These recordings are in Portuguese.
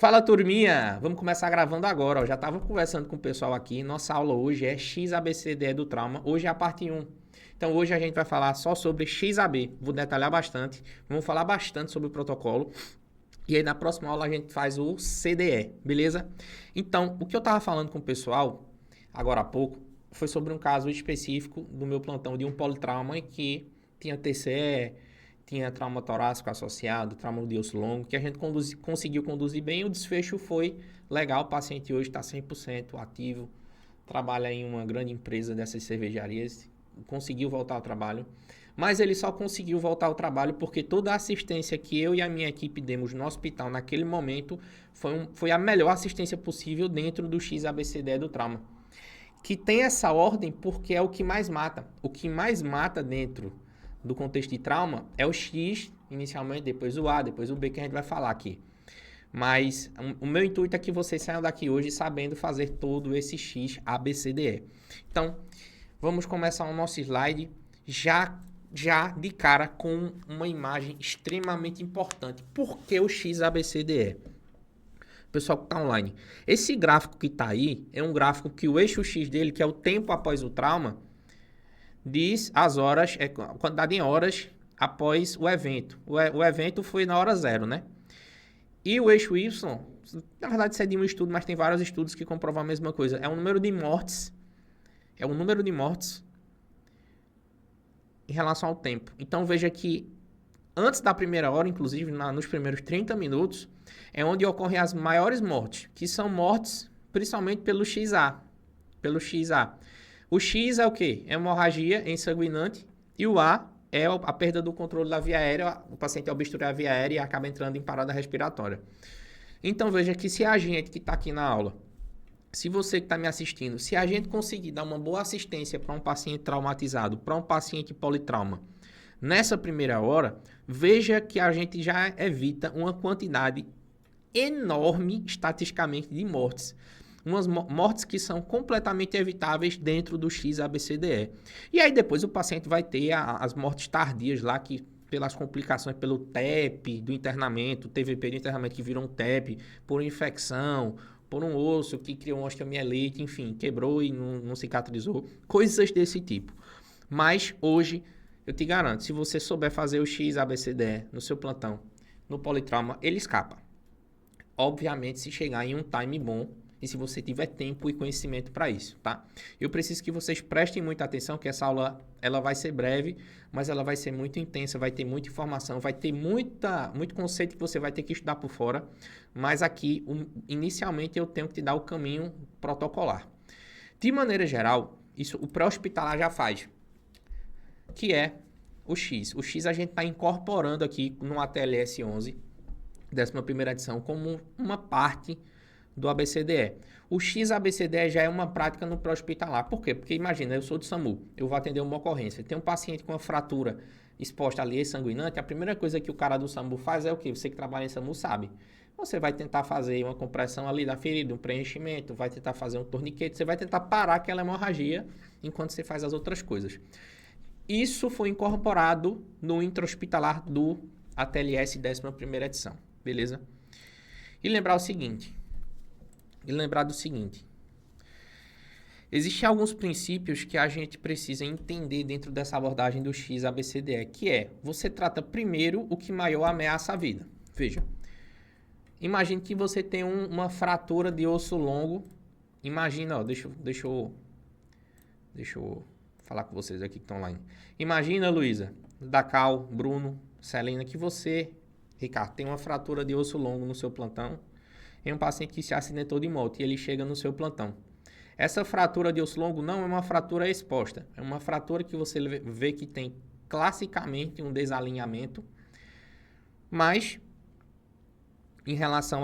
Fala, turminha! Vamos começar gravando agora. Ó. Já estava conversando com o pessoal aqui. Nossa aula hoje é XABCDE do trauma. Hoje é a parte 1. Então hoje a gente vai falar só sobre XAB. Vou detalhar bastante. Vamos falar bastante sobre o protocolo. E aí na próxima aula a gente faz o CDE, beleza? Então, o que eu estava falando com o pessoal agora há pouco foi sobre um caso específico do meu plantão de um politrauma que tinha TCE, tinha trauma torácico associado, trauma de osso longo, que a gente conseguiu conduzir bem. O desfecho foi legal. O paciente hoje está 100% ativo, trabalha em uma grande empresa dessas cervejarias, conseguiu voltar ao trabalho. Mas ele só conseguiu voltar ao trabalho porque toda a assistência que eu e a minha equipe demos no hospital naquele momento foi a melhor assistência possível dentro do XABCDE do trauma. Que tem essa ordem porque é o que mais mata. O que mais mata dentro do contexto de trauma é o X, inicialmente, depois o A, depois o B, que a gente vai falar aqui. Mas o meu intuito é que vocês saiam daqui hoje sabendo fazer todo esse X, A, B, C, D, E. Então, vamos começar o nosso slide já de cara com uma imagem extremamente importante. Por que o X, A, B, C, D, E? Pessoal que está online. Esse gráfico que está aí é um gráfico que o eixo X dele, que é o tempo após o trauma, diz as horas, a quantidade em horas após o evento. O evento foi na hora zero, né? E o eixo Y, na verdade isso é de um estudo, mas tem vários estudos que comprovam a mesma coisa. É o número de mortes. É o número de mortes em relação ao tempo. Então veja que antes da primeira hora, inclusive nos primeiros 30 minutos, é onde ocorrem as maiores mortes, que são mortes principalmente pelo XA. Pelo XA. O X é o quê? É hemorragia ensanguinante e o A é a perda do controle da via aérea. O paciente obstrui a via aérea e acaba entrando em parada respiratória. Então veja que se a gente que está aqui na aula, se você que está me assistindo, se a gente conseguir dar uma boa assistência para um paciente traumatizado, para um paciente politrauma, nessa primeira hora, veja que a gente já evita uma quantidade enorme, estatisticamente, de mortes. Umas mortes que são completamente evitáveis dentro do XABCDE. E aí depois o paciente vai ter as mortes tardias lá, que pelas complicações, pelo TEP do internamento, TVP do internamento que virou um TEP, por infecção, por um osso que criou uma osteomielite, enfim, quebrou e não cicatrizou, coisas desse tipo. Mas hoje, eu te garanto, se você souber fazer o XABCDE no seu plantão, no politrauma, ele escapa. Obviamente, se chegar em um time bom e se você tiver tempo e conhecimento para isso, tá? Eu preciso que vocês prestem muita atenção, que essa aula ela vai ser breve, mas ela vai ser muito intensa, vai ter muita informação, vai ter muito conceito que você vai ter que estudar por fora, mas aqui, inicialmente, eu tenho que te dar o caminho protocolar. De maneira geral, isso o pré-hospitalar já faz, que é o X. O X a gente está incorporando aqui no ATLS 11, 11ª edição, como uma parte do ABCDE. O XABCDE já é uma prática no pré-hospitalar. Por quê? Porque imagina, eu sou de SAMU, eu vou atender uma ocorrência, tem um paciente com uma fratura exposta ali, sanguinante, a primeira coisa que o cara do SAMU faz é o quê? Você que trabalha em SAMU sabe. Você vai tentar fazer uma compressão ali da ferida, um preenchimento, vai tentar fazer um torniquete, você vai tentar parar aquela hemorragia enquanto você faz as outras coisas. Isso foi incorporado no intra-hospitalar do ATLS 11ª edição, beleza? E lembrar do seguinte, existem alguns princípios que a gente precisa entender dentro dessa abordagem do XABCDE, que é, você trata primeiro o que maior ameaça a vida. Veja, imagine que você tem uma fratura de osso longo, imagina, ó, deixa eu falar com vocês aqui que estão online. Imagina, Luísa, Dacal, Bruno, Celina, que você, Ricardo, tem uma fratura de osso longo no seu plantão, em um paciente que se acidentou de moto e ele chega no seu plantão. Essa fratura de osso longo não é uma fratura exposta, é uma fratura que você vê que tem classicamente um desalinhamento, mas em relação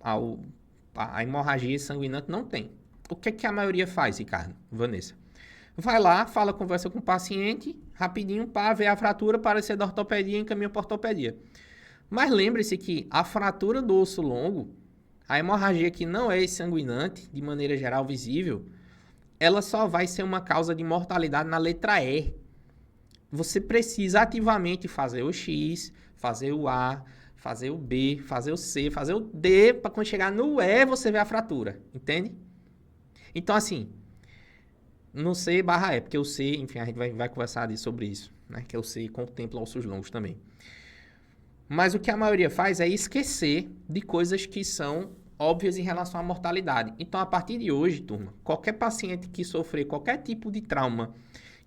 à hemorragia sanguinante não tem. O que é que a maioria faz, Ricardo? Vanessa? Vai lá, conversa com o paciente, rapidinho, para ver a fratura, para ser da ortopedia e encaminha para a ortopedia. Mas lembre-se que a fratura do osso longo, a hemorragia que não é sanguinante, de maneira geral visível, ela só vai ser uma causa de mortalidade na letra E. Você precisa ativamente fazer o X, fazer o A, fazer o B, fazer o C, fazer o D, para quando chegar no E, você ver a fratura, entende? Então, assim, no C barra E, porque o C, enfim, a gente vai conversar sobre isso, né? Que é o C contempla ossos longos também. Mas o que a maioria faz é esquecer de coisas que são óbvias em relação à mortalidade. Então, a partir de hoje, turma, qualquer paciente que sofrer qualquer tipo de trauma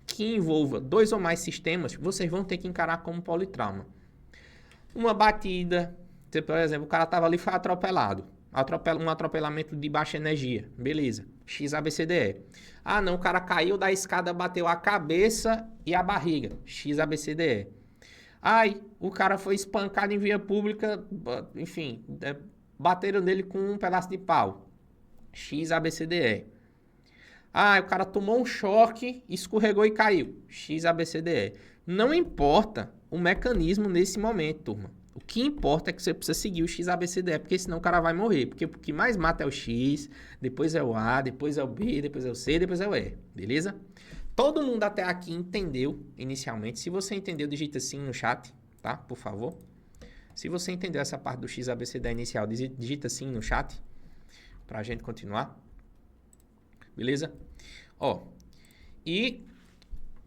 que envolva 2 ou mais sistemas, vocês vão ter que encarar como politrauma. Uma batida, por exemplo, o cara estava ali e foi atropelado. Um atropelamento de baixa energia. Beleza. XABCDE. Ah, não, o cara caiu da escada, bateu a cabeça e a barriga. XABCDE. Ai, o cara foi espancado em via pública, enfim, bateram nele com um pedaço de pau. XABCDE. Ah, o cara tomou um choque, escorregou e caiu. XABCDE. Não importa o mecanismo nesse momento, turma. O que importa é que você precisa seguir o XABCDE, porque senão o cara vai morrer. Porque o que mais mata é o X, depois é o A, depois é o B, depois é o C, depois é o E. Beleza? Todo mundo até aqui entendeu inicialmente. Se você entendeu, digita sim no chat, tá? Por favor. Se você entendeu essa parte do XABCDE inicial, digita sim no chat, pra gente continuar. Beleza? Ó, e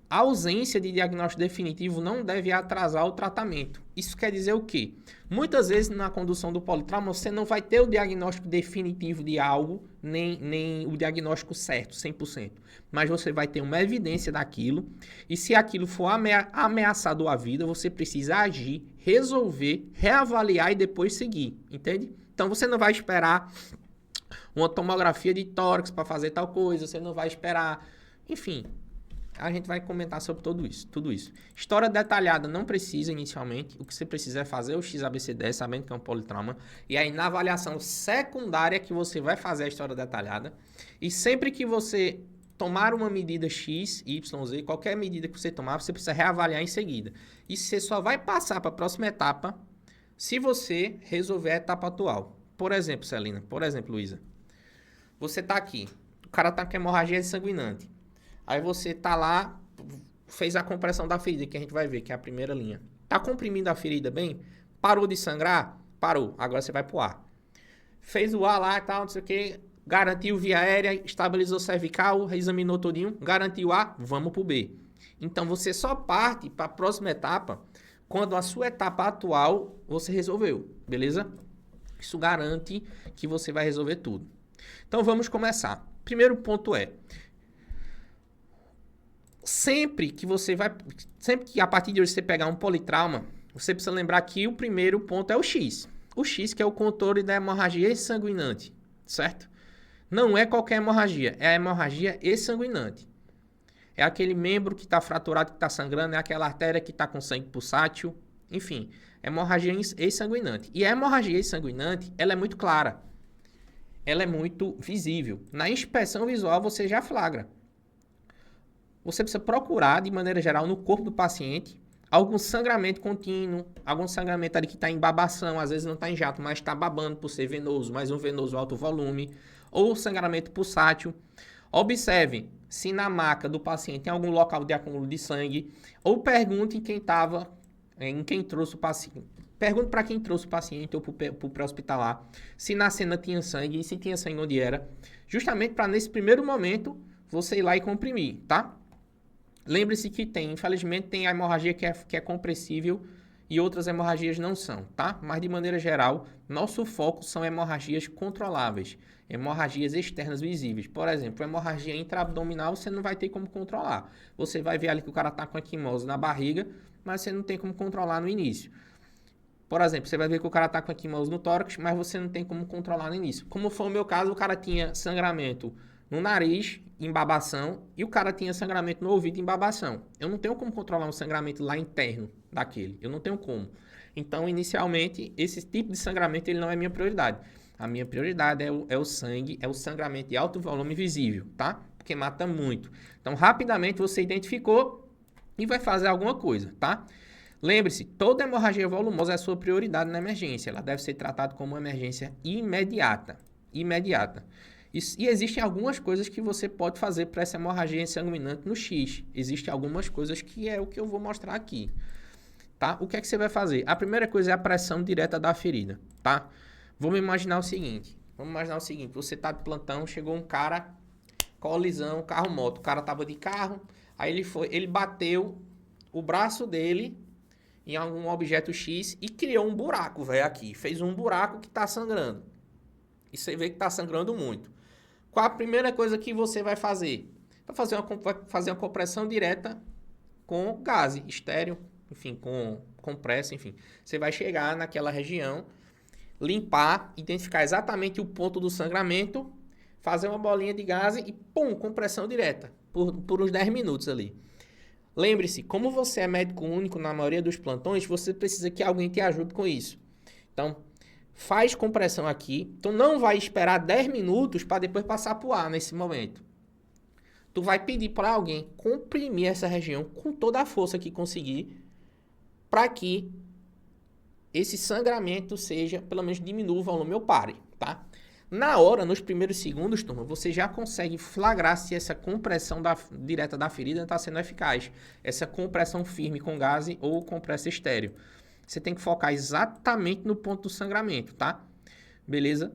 a ausência de diagnóstico definitivo não deve atrasar o tratamento. Isso quer dizer o quê? Muitas vezes na condução do politrauma você não vai ter o diagnóstico definitivo de algo, nem o diagnóstico certo, 100%. Mas você vai ter uma evidência daquilo e se aquilo for ameaçador à vida, você precisa agir, resolver, reavaliar e depois seguir, entende? Então você não vai esperar uma tomografia de tórax para fazer tal coisa, você não vai esperar, enfim, a gente vai comentar sobre tudo isso. História detalhada não precisa inicialmente, o que você precisa é fazer o XABCDE, sabendo que é um politrauma, e aí na avaliação secundária que você vai fazer a história detalhada, e sempre que você tomar uma medida X, Y, Z, qualquer medida que você tomar, você precisa reavaliar em seguida. E você só vai passar para a próxima etapa se você resolver a etapa atual. Por exemplo, Celina, Luísa, você tá aqui, o cara tá com hemorragia sanguinante. Aí você tá lá, fez a compressão da ferida, que a gente vai ver, que é a primeira linha. Tá comprimindo a ferida bem? Parou de sangrar? Parou. Agora você vai pro A. Fez o A lá e tal, não sei o que. Garantiu via aérea, estabilizou cervical, examinou todinho. Garantiu A, vamos pro B. Então você só parte para a próxima etapa quando a sua etapa atual você resolveu, beleza? Isso garante que você vai resolver tudo. Então vamos começar. Primeiro ponto é... Sempre que a partir de hoje você pegar um politrauma, você precisa lembrar que o primeiro ponto é o X. O X que é o controle da hemorragia exsanguinante, certo? Não é qualquer hemorragia, é a hemorragia exsanguinante. É aquele membro que está fraturado, que está sangrando, é aquela artéria que está com sangue pulsátil, enfim, hemorragia exsanguinante. E a hemorragia exsanguinante, ela é muito clara, ela é muito visível. Na inspeção visual você já flagra. Você precisa procurar, de maneira geral, no corpo do paciente, algum sangramento contínuo, algum sangramento ali que está em babação, às vezes não está em jato, mas está babando por ser venoso, mais um venoso alto volume, ou sangramento pulsátil. Observe se na maca do paciente tem algum local de acúmulo de sangue, ou pergunte em quem trouxe o paciente. Pergunte para quem trouxe o paciente ou para o pré-hospitalar se na cena tinha sangue e se tinha sangue onde era, justamente para nesse primeiro momento você ir lá e comprimir, tá? Lembre-se que infelizmente tem a hemorragia que é compressível e outras hemorragias não são, tá? Mas de maneira geral, nosso foco são hemorragias controláveis, hemorragias externas visíveis. Por exemplo, hemorragia intraabdominal você não vai ter como controlar. Você vai ver ali que o cara tá com equimose na barriga, mas você não tem como controlar no início. Por exemplo, você vai ver que o cara tá com equimose no tórax, mas você não tem como controlar no início. Como foi o meu caso, o cara tinha sangramento no nariz, embabação, e o cara tinha sangramento no ouvido, embabação. Eu não tenho como controlar um sangramento lá interno daquele. Eu não tenho como. Então, inicialmente, esse tipo de sangramento ele não é minha prioridade. A minha prioridade é o sangue, é o sangramento de alto volume visível, tá? Porque mata muito. Então, rapidamente você identificou e vai fazer alguma coisa, tá? Lembre-se, toda hemorragia volumosa é a sua prioridade na emergência. Ela deve ser tratada como uma emergência imediata. E existem algumas coisas que você pode fazer para essa hemorragia sanguinante no X. Existem algumas coisas que é o que eu vou mostrar aqui. tá? O que é que você vai fazer? A primeira coisa é a pressão direta da ferida, tá? Vamos imaginar o seguinte. Você tá de plantão, chegou um cara, colisão, carro-moto. O cara tava de carro, aí ele bateu o braço dele em algum objeto X e criou um buraco, velho, aqui. Fez um buraco que tá sangrando. E você vê que tá sangrando muito. Qual a primeira coisa que você vai fazer? Vai fazer uma compressão direta com gás estéreo, enfim, com compressa, enfim. Você vai chegar naquela região, limpar, identificar exatamente o ponto do sangramento, fazer uma bolinha de gás e pum, compressão direta, por uns 10 minutos ali. Lembre-se, como você é médico único na maioria dos plantões, você precisa que alguém te ajude com isso. Então, faz compressão aqui. Tu não vai esperar 10 minutos para depois passar para o ar nesse momento. Tu vai pedir para alguém comprimir essa região com toda a força que conseguir para que esse sangramento seja, pelo menos diminua o volume ou pare, tá? Na hora, nos primeiros segundos, turma, você já consegue flagrar se essa compressão direta da ferida está sendo eficaz. Essa compressão firme com gás ou compressa estéreo. Você tem que focar exatamente no ponto do sangramento, tá? Beleza?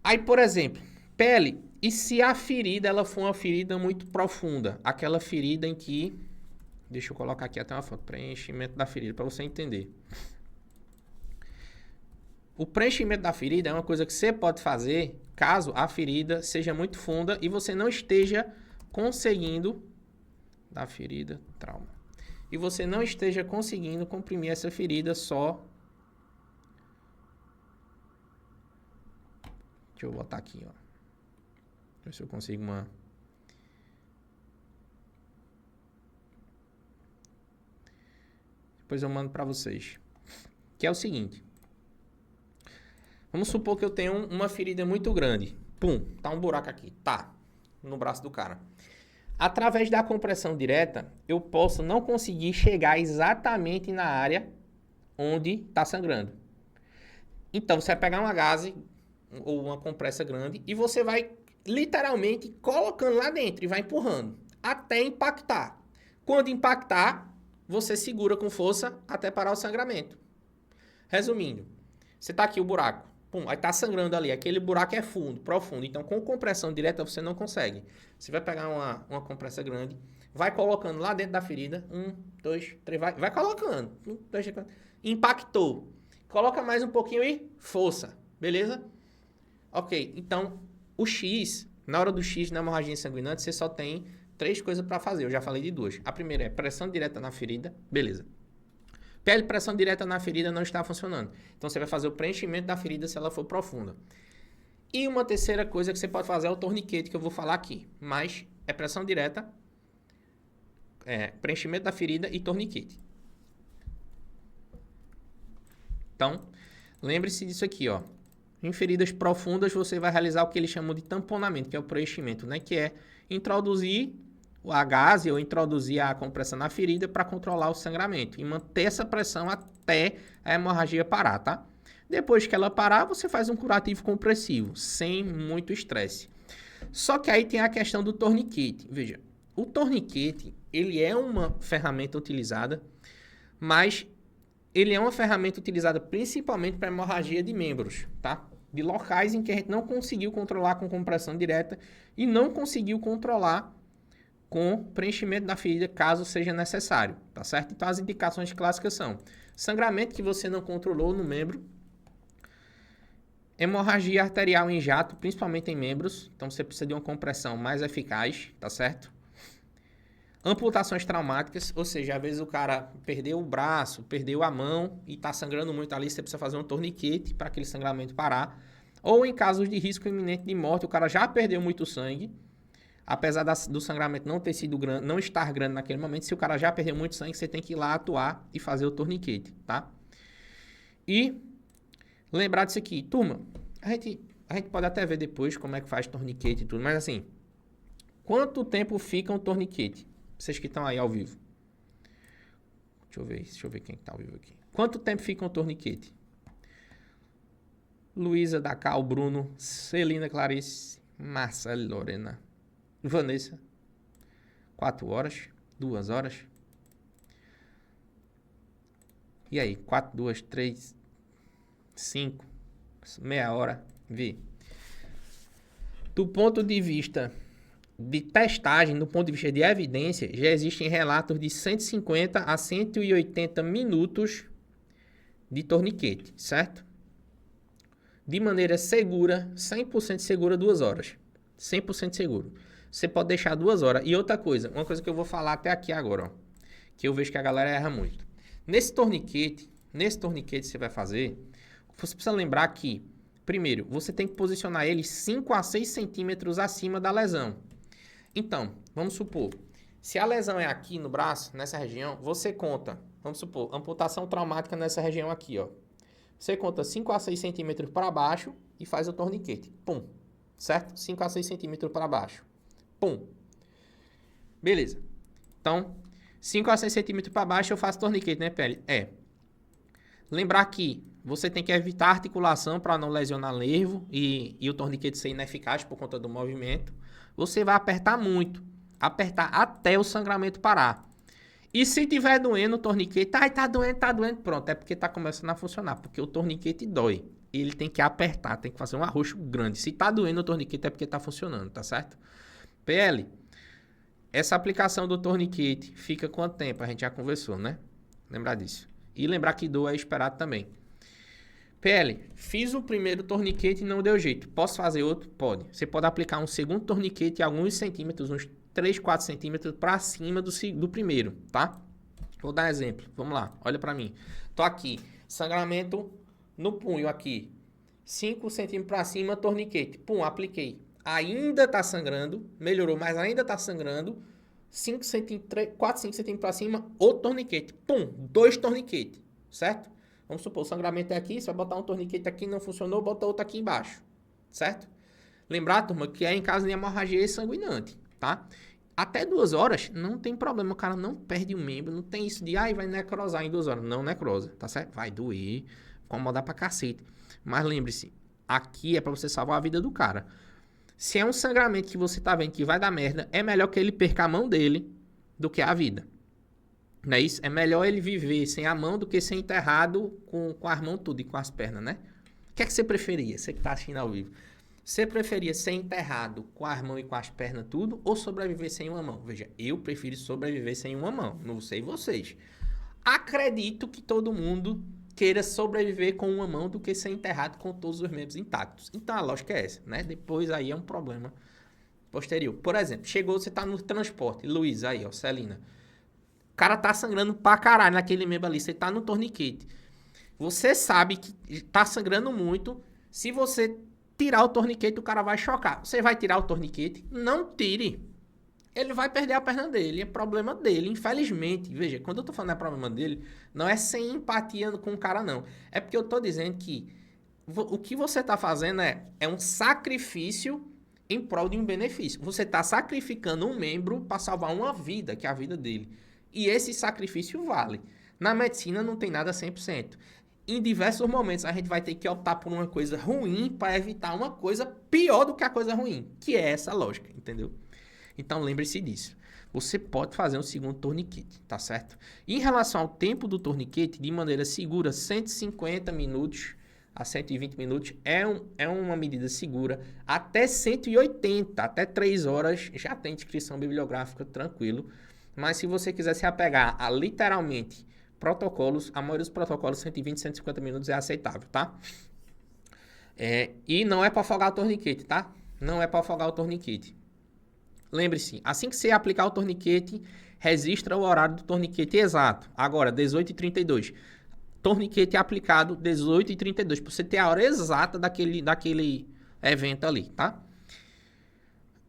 Aí, por exemplo, pele. E se a ferida ela for uma ferida muito profunda? Aquela ferida em que... Deixa eu colocar aqui até uma foto. Preenchimento da ferida, para você entender. O preenchimento da ferida é uma coisa que você pode fazer caso a ferida seja muito funda e você não esteja conseguindo... Da ferida, trauma. E você não esteja conseguindo comprimir essa ferida só... Deixa eu botar aqui, ó. Ver se eu consigo uma... Depois eu mando para vocês. Que é o seguinte. Vamos supor que eu tenho uma ferida muito grande. Pum, tá um buraco aqui. Tá, no braço do cara. Através da compressão direta, eu posso não conseguir chegar exatamente na área onde está sangrando. Então, você vai pegar uma gaze ou uma compressa grande e você vai literalmente colocando lá dentro e vai empurrando até impactar. Quando impactar, você segura com força até parar o sangramento. Resumindo, você tá aqui o buraco. Pum, aí tá sangrando ali. Aquele buraco é fundo, profundo. Então, com compressão direta, você não consegue. Você vai pegar uma compressa grande, vai colocando lá dentro da ferida. 1, 2, 3, vai colocando. 1, 2, 3, 4. Impactou. Coloca mais um pouquinho e força. Beleza? Ok, então, o X, na hora do X, na hemorragia sanguinante, você só tem 3 coisas para fazer. Eu já falei de 2. A primeira é pressão direta na ferida. Beleza. Pele, pressão direta na ferida não está funcionando. Então, você vai fazer o preenchimento da ferida se ela for profunda. E uma terceira coisa que você pode fazer é o torniquete, que eu vou falar aqui. Mas é pressão direta, preenchimento da ferida e torniquete. Então, lembre-se disso aqui, ó. Em feridas profundas, você vai realizar o que eles chamam de tamponamento, que é o preenchimento, né? Que é introduzir a gaze ou introduzir a compressão na ferida para controlar o sangramento e manter essa pressão até a hemorragia parar, tá? Depois que ela parar, você faz um curativo compressivo, sem muito estresse. Só que aí tem a questão do torniquete. Veja, o torniquete, ele é uma ferramenta utilizada, mas ele é uma ferramenta utilizada principalmente para hemorragia de membros, tá? De locais em que a gente não conseguiu controlar com compressão direta e não conseguiu controlar com preenchimento da ferida, caso seja necessário, tá certo? Então, as indicações clássicas são sangramento que você não controlou no membro, hemorragia arterial em jato, principalmente em membros, então você precisa de uma compressão mais eficaz, tá certo? Amputações traumáticas, ou seja, às vezes o cara perdeu o braço, perdeu a mão e tá sangrando muito ali, você precisa fazer um torniquete para aquele sangramento parar. Ou em casos de risco iminente de morte, o cara já perdeu muito sangue, apesar do sangramento não ter sido grande, não estar grande naquele momento, se o cara já perdeu muito sangue, você tem que ir lá atuar e fazer o torniquete, tá? E lembrar disso aqui, turma, a gente pode até ver depois como é que faz torniquete e tudo, mas assim, quanto tempo fica um torniquete? Vocês que estão aí ao vivo. Deixa eu ver quem está ao vivo aqui. Quanto tempo fica um torniquete? Luísa, Dacal, Bruno, Celina, Clarice, Marcelo, Lorena, Vanessa. 4 horas? 2 horas? E aí? 4, 2, 3, 5, meia hora. Vê. Do ponto de vista de testagem, do ponto de vista de evidência, já existem relatos de 150 a 180 minutos de torniquete, certo? De maneira segura, 100% segura, 2 horas. 100% seguro. Você pode deixar 2 horas. E outra coisa, uma coisa que eu vou falar até aqui agora, ó, que eu vejo que a galera erra muito. Nesse torniquete você vai fazer, você precisa lembrar que, primeiro, você tem que posicionar ele 5 a 6 centímetros acima da lesão. Então, vamos supor, se a lesão é aqui no braço, nessa região, você conta, vamos supor, amputação traumática nessa região aqui, ó. Você conta 5 a 6 centímetros para baixo e faz o torniquete. Pum. Certo? 5 a 6 centímetros para baixo. Pum. Beleza. Então, 5 a 6 centímetros para baixo eu faço torniquete, né, pele? É. Lembrar que você tem que evitar a articulação para não lesionar nervo e o torniquete ser ineficaz por conta do movimento. Você vai apertar muito. Apertar até o sangramento parar. E se tiver doendo o torniquete, ai, tá doendo, pronto, é porque tá começando a funcionar, porque o torniquete dói. Ele tem que apertar, tem que fazer um arroxo grande. Se tá doendo o torniquete é porque tá funcionando, tá certo? PL, essa aplicação do torniquete fica quanto tempo? A gente já conversou, né? Lembrar disso. E lembrar que dor é esperado também. PL, fiz o primeiro torniquete e não deu jeito. Posso fazer outro? Pode. Você pode aplicar um segundo torniquete a alguns centímetros, uns 3, 4 centímetros para cima do primeiro, tá? Vou dar um exemplo. Vamos lá, olha para mim. Tô aqui, sangramento no punho aqui. 5 centímetros para cima, torniquete. Pum, apliquei. Ainda tá sangrando, melhorou, mas ainda tá sangrando. 5 centímetros, 4, 5 centímetros para cima, outro torniquete. Pum, 2 torniquetes, certo? Vamos supor, o sangramento é aqui, você vai botar um torniquete aqui, não funcionou, bota outro aqui embaixo, certo? Lembrar, turma, que é em caso de hemorragia sanguinante, tá? Até 2 horas, não tem problema, o cara não perde o membro, não tem isso de, ai, vai necrosar em 2 horas. Não necrosa, tá certo? Vai doer, incomodar pra cacete. Mas lembre-se, aqui é pra você salvar a vida do cara. Se é um sangramento que você tá vendo que vai dar merda, é melhor que ele perca a mão dele do que a vida. Não é isso? É melhor ele viver sem a mão do que ser enterrado com as mãos tudo e com as pernas, né? O que é que você preferia? Você que tá assistindo ao vivo. Você preferia ser enterrado com as mãos e com as pernas tudo ou sobreviver sem uma mão? Veja, eu prefiro sobreviver sem uma mão. Não sei vocês. Acredito que todo mundo queira sobreviver com uma mão do que ser enterrado com todos os membros intactos. Então a lógica é essa, né? Depois aí é um problema posterior. Por exemplo, chegou, você tá no transporte. Luiz, aí, ó, Celina. O cara tá sangrando pra caralho naquele membro ali. Você tá no torniquete. Você sabe que tá sangrando muito. Se você tirar o torniquete, o cara vai chocar. Você vai tirar o torniquete? Não tire. Ele vai perder a perna dele. É problema dele, infelizmente. Veja, quando eu tô falando é problema dele, não é sem empatia com o cara, não. É porque eu tô dizendo que o que você tá fazendo é um sacrifício em prol de um benefício. Você tá sacrificando um membro para salvar uma vida, que é a vida dele. E esse sacrifício vale. Na medicina não tem nada 100%. Em diversos momentos a gente vai ter que optar por uma coisa ruim para evitar uma coisa pior do que a coisa ruim, que é essa lógica, entendeu? Então lembre-se disso. Você pode fazer um segundo torniquete, tá certo? Em relação ao tempo do torniquete, de maneira segura, 150 minutos a 120 minutos é uma medida segura. Até 180, até 3 horas, já tem descrição bibliográfica, tranquilo. Mas se você quiser se apegar a literalmente protocolos, a maioria dos protocolos 120, 150 minutos é aceitável, tá? E não é para afogar o torniquete, tá? Não é para afogar o torniquete. Lembre-se, assim que você aplicar o torniquete, registra o horário do torniquete exato. Agora, 18h32. Torniquete aplicado 18h32, para você ter a hora exata daquele evento ali, tá?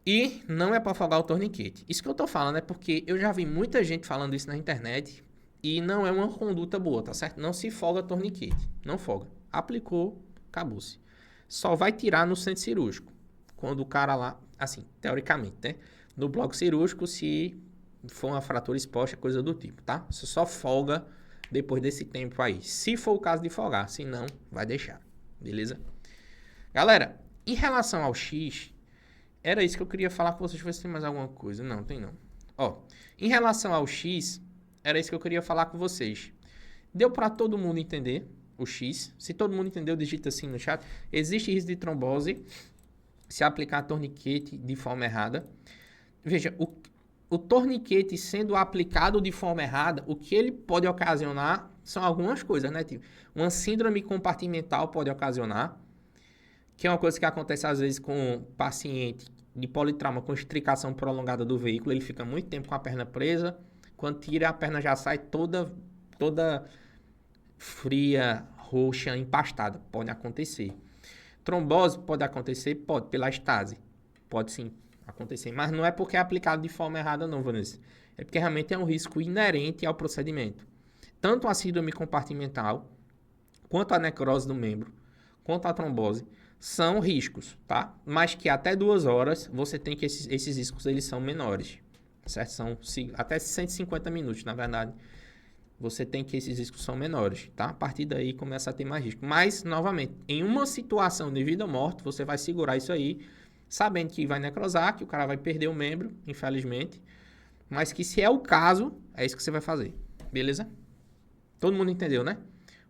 E não é para afogar o torniquete. Isso que eu tô falando é porque eu já vi muita gente falando isso na internet e não é uma conduta boa, tá certo? Não se folga torniquete. Não folga. Aplicou, acabou-se. Só vai tirar no centro cirúrgico. Quando o cara lá, assim, teoricamente, né? No bloco cirúrgico, se for uma fratura exposta, coisa do tipo, tá? Você só folga depois desse tempo aí. Se for o caso de folgar, se não, vai deixar. Beleza? Galera, em relação ao X... Era isso que eu queria falar com vocês. Deixa eu ver se tem mais alguma coisa. Não, tem não. Ó, em relação ao X, era isso que eu queria falar com vocês. Deu para todo mundo entender o X? Se todo mundo entendeu, digita assim no chat. Existe risco de trombose se aplicar torniquete de forma errada. Veja, o torniquete sendo aplicado de forma errada, o que ele pode ocasionar são algumas coisas, né, tio? Uma síndrome compartimental pode ocasionar, que é uma coisa que acontece às vezes com o paciente de politrauma com estricação prolongada do veículo. Ele fica muito tempo com a perna presa. Quando tira, a perna já sai toda fria, roxa, empastada. Pode acontecer. Trombose pode acontecer? Pode, pela estase. Pode sim acontecer. Mas não é porque é aplicado de forma errada não, Vanessa. É porque realmente é um risco inerente ao procedimento. Tanto a síndrome compartimental, quanto a necrose do membro, quanto a trombose, são riscos, tá? Mas que até 2 horas você tem que esses riscos eles são menores, certo? São até 150 minutos, na verdade. Você tem que esses riscos são menores, tá? A partir daí começa a ter mais risco. Mas, novamente, em uma situação de vida ou morte, você vai segurar isso aí, sabendo que vai necrosar, que o cara vai perder o membro, infelizmente. Mas que se é o caso, é isso que você vai fazer. Beleza? Todo mundo entendeu, né?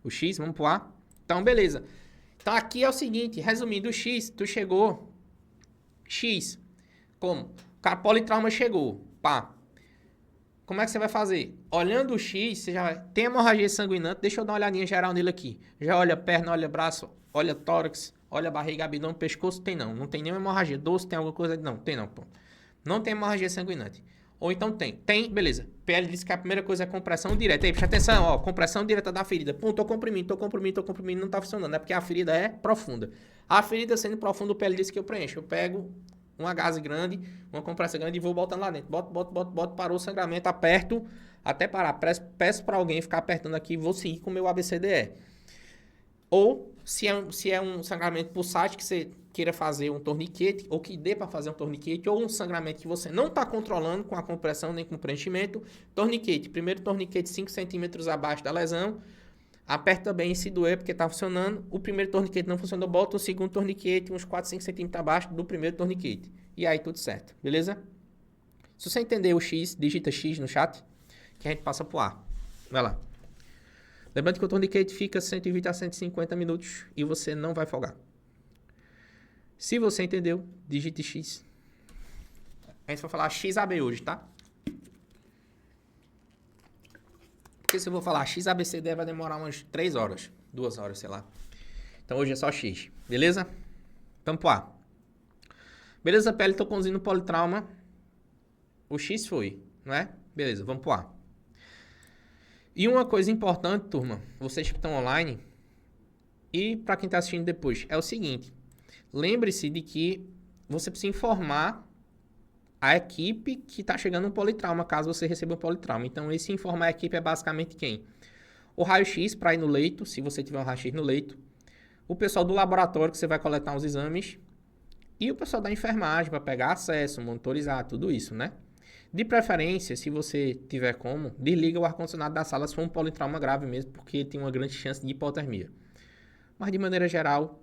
O X, vamos pro A? Então, beleza. Então, aqui é o seguinte, resumindo, o X, tu chegou. X, como? O cara politrauma chegou, pá. Como é que você vai fazer? Olhando o X, você já vai... Tem hemorragia sanguinante, deixa eu dar uma olhadinha geral nele aqui. Já olha perna, olha braço, olha tórax, olha barriga, abdômen, pescoço, tem não. Não tem nenhuma hemorragia. Doce, tem alguma coisa? Não, tem não, pô. Não tem hemorragia sanguinante. Ou então tem. Tem, beleza. PL disse que a primeira coisa é compressão direta. Aí, presta atenção, ó. Compressão direta da ferida. Pum, tô comprimindo, não tá funcionando. É porque a ferida é profunda. A ferida sendo profunda, o PL disse que eu preencho. Eu pego uma gase grande, uma compressão grande e vou botando lá dentro. Boto, parou o sangramento, aperto até parar. Peço para alguém ficar apertando aqui e vou seguir com o meu ABCDE. Ou, se é um sangramento pulsante que você queira fazer um torniquete, ou que dê para fazer um torniquete, ou um sangramento que você não está controlando com a compressão nem com o preenchimento, torniquete. Primeiro torniquete 5 centímetros abaixo da lesão, aperta bem se doer porque está funcionando. O primeiro torniquete não funcionou, bota o segundo torniquete uns 4, 5 centímetros abaixo do primeiro torniquete. E aí tudo certo, beleza? Se você entender o X, digita X no chat, que a gente passa pro A. Vai lá. Lembrando que o torniquete fica 120 a 150 minutos e você não vai folgar. Se você entendeu, digite X. A gente vai falar XAB hoje, tá? Porque se eu vou falar XABCD vai demorar umas 3 horas, 2 horas, sei lá. Então hoje é só X, beleza? Vamos pro A. Beleza, pele, tô conduzindo politrauma. O X foi, não é? Beleza, vamos pro A. E uma coisa importante, turma, vocês que estão online e para quem está assistindo depois, é o seguinte. Lembre-se de que você precisa informar a equipe que está chegando um politrauma, caso você receba um politrauma. Então, esse informar a equipe é basicamente quem? O raio-x para ir no leito, se você tiver um raio-x no leito. O pessoal do laboratório, que você vai coletar os exames. E o pessoal da enfermagem, para pegar acesso, monitorizar, tudo isso, né? De preferência, se você tiver como, desliga o ar-condicionado da sala se for um politrauma grave mesmo, porque tem uma grande chance de hipotermia. Mas, de maneira geral,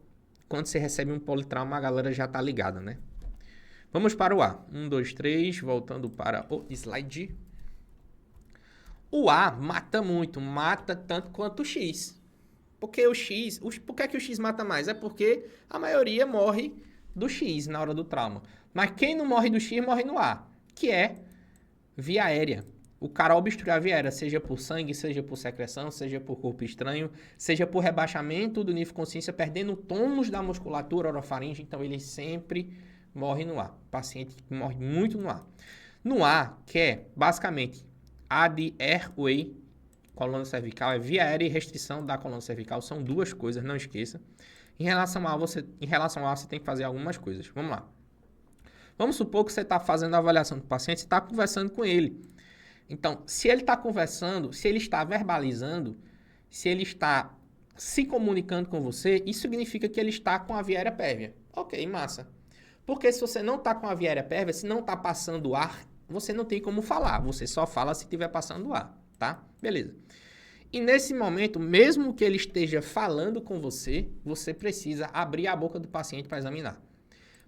quando você recebe um politrauma, a galera já tá ligada, né? Vamos para o A. 1, 2, 3, voltando para o slide. O A mata muito, mata tanto quanto o X. Porque o X, por que é que o X mata mais? É porque a maioria morre do X na hora do trauma. Mas quem não morre do X, morre no A, que é via aérea. O cara obstrui a via aérea, seja por sangue, seja por secreção, seja por corpo estranho, seja por rebaixamento do nível de consciência, perdendo o tônus da musculatura orofaringe, então ele sempre morre no A. Paciente que morre muito no A. No A, que é basicamente A de airway, coluna cervical, é via aérea e restrição da coluna cervical, são duas coisas, não esqueça. Em relação a você tem que fazer algumas coisas. Vamos lá. Vamos supor que você está fazendo a avaliação do paciente, você está conversando com ele. Então, se ele está conversando, se ele está verbalizando, se ele está se comunicando com você, isso significa que ele está com a via aérea pérvia. Ok, massa. Porque se você não está com a via aérea pérvia, se não está passando ar, você não tem como falar. Você só fala se estiver passando ar, tá? Beleza. E nesse momento, mesmo que ele esteja falando com você, você precisa abrir a boca do paciente para examinar.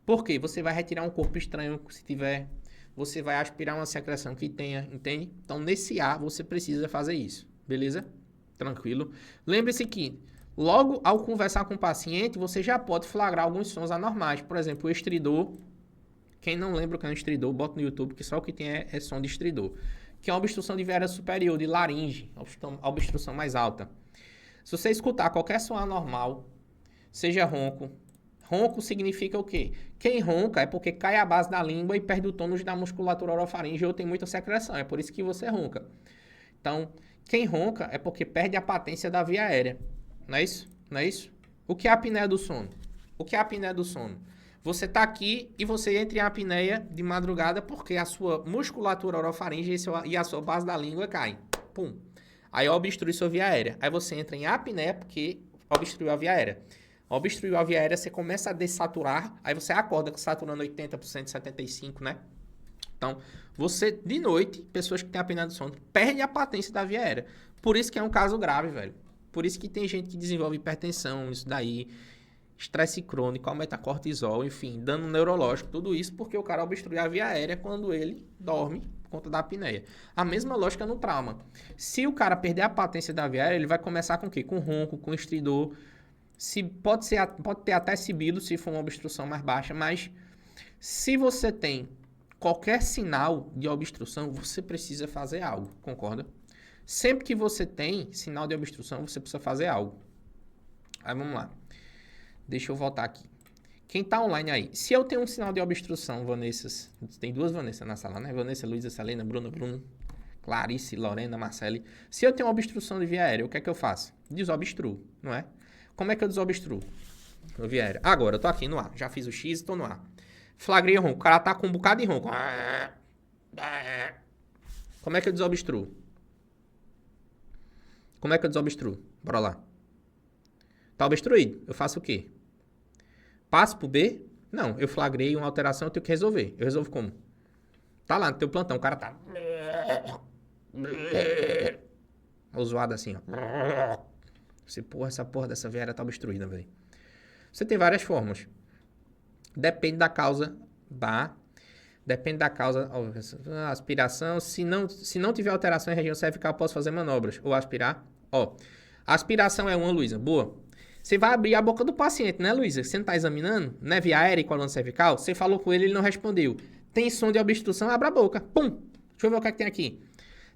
Por quê? Você vai retirar um corpo estranho, se tiver, você vai aspirar uma secreção que tenha, entende? Então, nesse A, você precisa fazer isso, beleza? Tranquilo. Lembre-se que, logo ao conversar com o paciente, você já pode flagrar alguns sons anormais. Por exemplo, o estridor. Quem não lembra o que é um estridor, bota no YouTube, que só o que tem é som de estridor. Que é uma obstrução de viária superior, de laringe, a obstrução mais alta. Se você escutar qualquer som anormal, seja ronco, ronco significa o quê? Quem ronca é porque cai a base da língua e perde o tônus da musculatura orofaringe ou tem muita secreção, é por isso que você ronca. Então, quem ronca é porque perde a patência da via aérea. Não é isso? Não é isso? O que é a apneia do sono? O que é a apneia do sono? Você está aqui e você entra em apneia de madrugada porque a sua musculatura orofaringe e a sua base da língua caem. Pum. Aí obstrui sua via aérea. Aí você entra em apneia porque obstruiu a via aérea. Obstruiu a via aérea, você começa a dessaturar, aí você acorda saturando 80%, 75%, né? Então, você, de noite, pessoas que têm apneia do sono, perdem a patência da via aérea. Por isso que é um caso grave, velho. Por isso que tem gente que desenvolve hipertensão, isso daí, estresse crônico, aumenta cortisol, enfim, dano neurológico, tudo isso porque o cara obstrui a via aérea quando ele dorme por conta da apneia. A mesma lógica no trauma. Se o cara perder a patência da via aérea, ele vai começar com o quê? Com ronco, com estridor. Pode ter até sibido se for uma obstrução mais baixa, mas se você tem qualquer sinal de obstrução, você precisa fazer algo, concorda? Sempre que você tem sinal de obstrução, você precisa fazer algo. Aí vamos lá. Deixa eu voltar aqui. Quem tá online aí? Se eu tenho um sinal de obstrução, Vanessa, tem duas Vanessa na sala, né? Vanessa, Luísa, Selena, Bruno, Clarice, Lorena, Marcele. Se eu tenho uma obstrução de via aérea, o que é que eu faço? Desobstruo, não é? Como é que eu desobstruo? No via aérea. Agora, eu tô aqui no ar. Já fiz o X e tô no ar. Flagrei o ronco. O cara tá com um bocado de ronco. Como é que eu desobstruo? Como é que eu desobstruo? Bora lá. Tá obstruído. Eu faço o quê? Passo pro B? Não. Eu flagrei uma alteração, eu tenho que resolver. Eu resolvo como? Tá lá no teu plantão. O cara tá... zoado assim, ó. Você, porra, essa porra dessa veia tá obstruída, velho. Você tem várias formas. Depende da causa, depende da causa, aspiração. Se não tiver alteração em região cervical, posso fazer manobras. Ou aspirar. Ó, aspiração é uma, Luísa. Boa. Você vai abrir a boca do paciente, né, Luísa? Você não tá examinando, né? Via aérea e coluna cervical. Você falou com ele, ele não respondeu. Tem som de obstrução, abra a boca. Pum! Deixa eu ver o que é que tem aqui.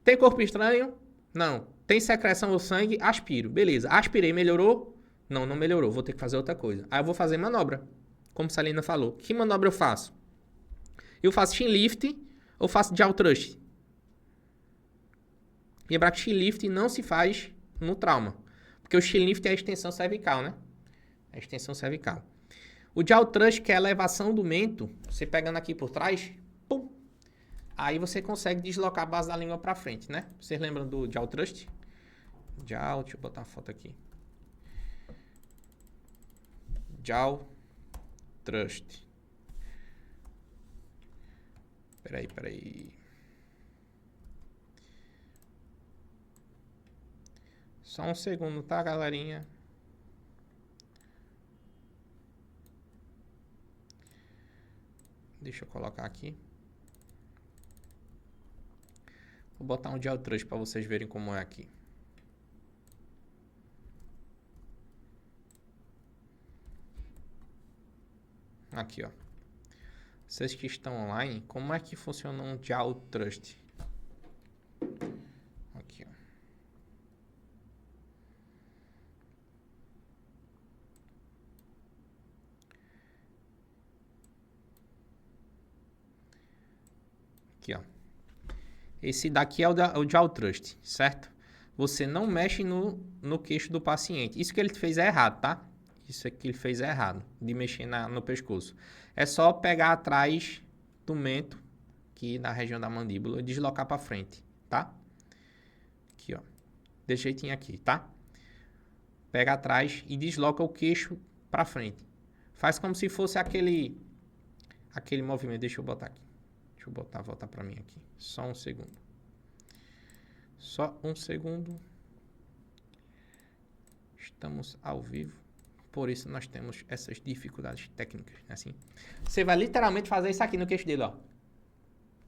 Tem corpo estranho? Não. Tem secreção ou sangue? Aspiro. Beleza. Aspirei, melhorou? Não, não melhorou. Vou ter que fazer outra coisa. Aí eu vou fazer manobra. Como a Salina falou. Que manobra eu faço? Eu faço chin lift ou faço jaw thrust? Lembrar que chin lift não se faz no trauma. Porque o chin lift é a extensão cervical, né? É a extensão cervical. O jaw thrust, que é a elevação do mento, você pegando aqui por trás, pum. Aí você consegue deslocar a base da língua pra frente, né? Vocês lembram do jaw thrust? Jaw, deixa eu botar uma foto aqui. Jaw thrust. Peraí. Só um segundo, tá, galerinha? Deixa eu colocar aqui. Vou botar um jaw thrust para vocês verem como é aqui. Aqui, ó. Vocês que estão online, como é que funciona um jaw thrust? Aqui, ó. Aqui, ó. Esse daqui é o jaw thrust, certo? Você não mexe no queixo do paciente. Isso que ele fez é errado, tá? Isso aqui ele fez é errado, de mexer no pescoço. É só pegar atrás do mento, aqui na região da mandíbula, e deslocar para frente, tá? Aqui, ó. Desse jeitinho aqui, tá? Pega atrás e desloca o queixo para frente. Faz como se fosse aquele movimento. Deixa eu botar aqui. Deixa eu voltar para mim aqui. Só um segundo. Só um segundo. Estamos ao vivo. Por isso nós temos essas dificuldades técnicas, assim. Você vai literalmente fazer isso aqui no queixo dele, ó.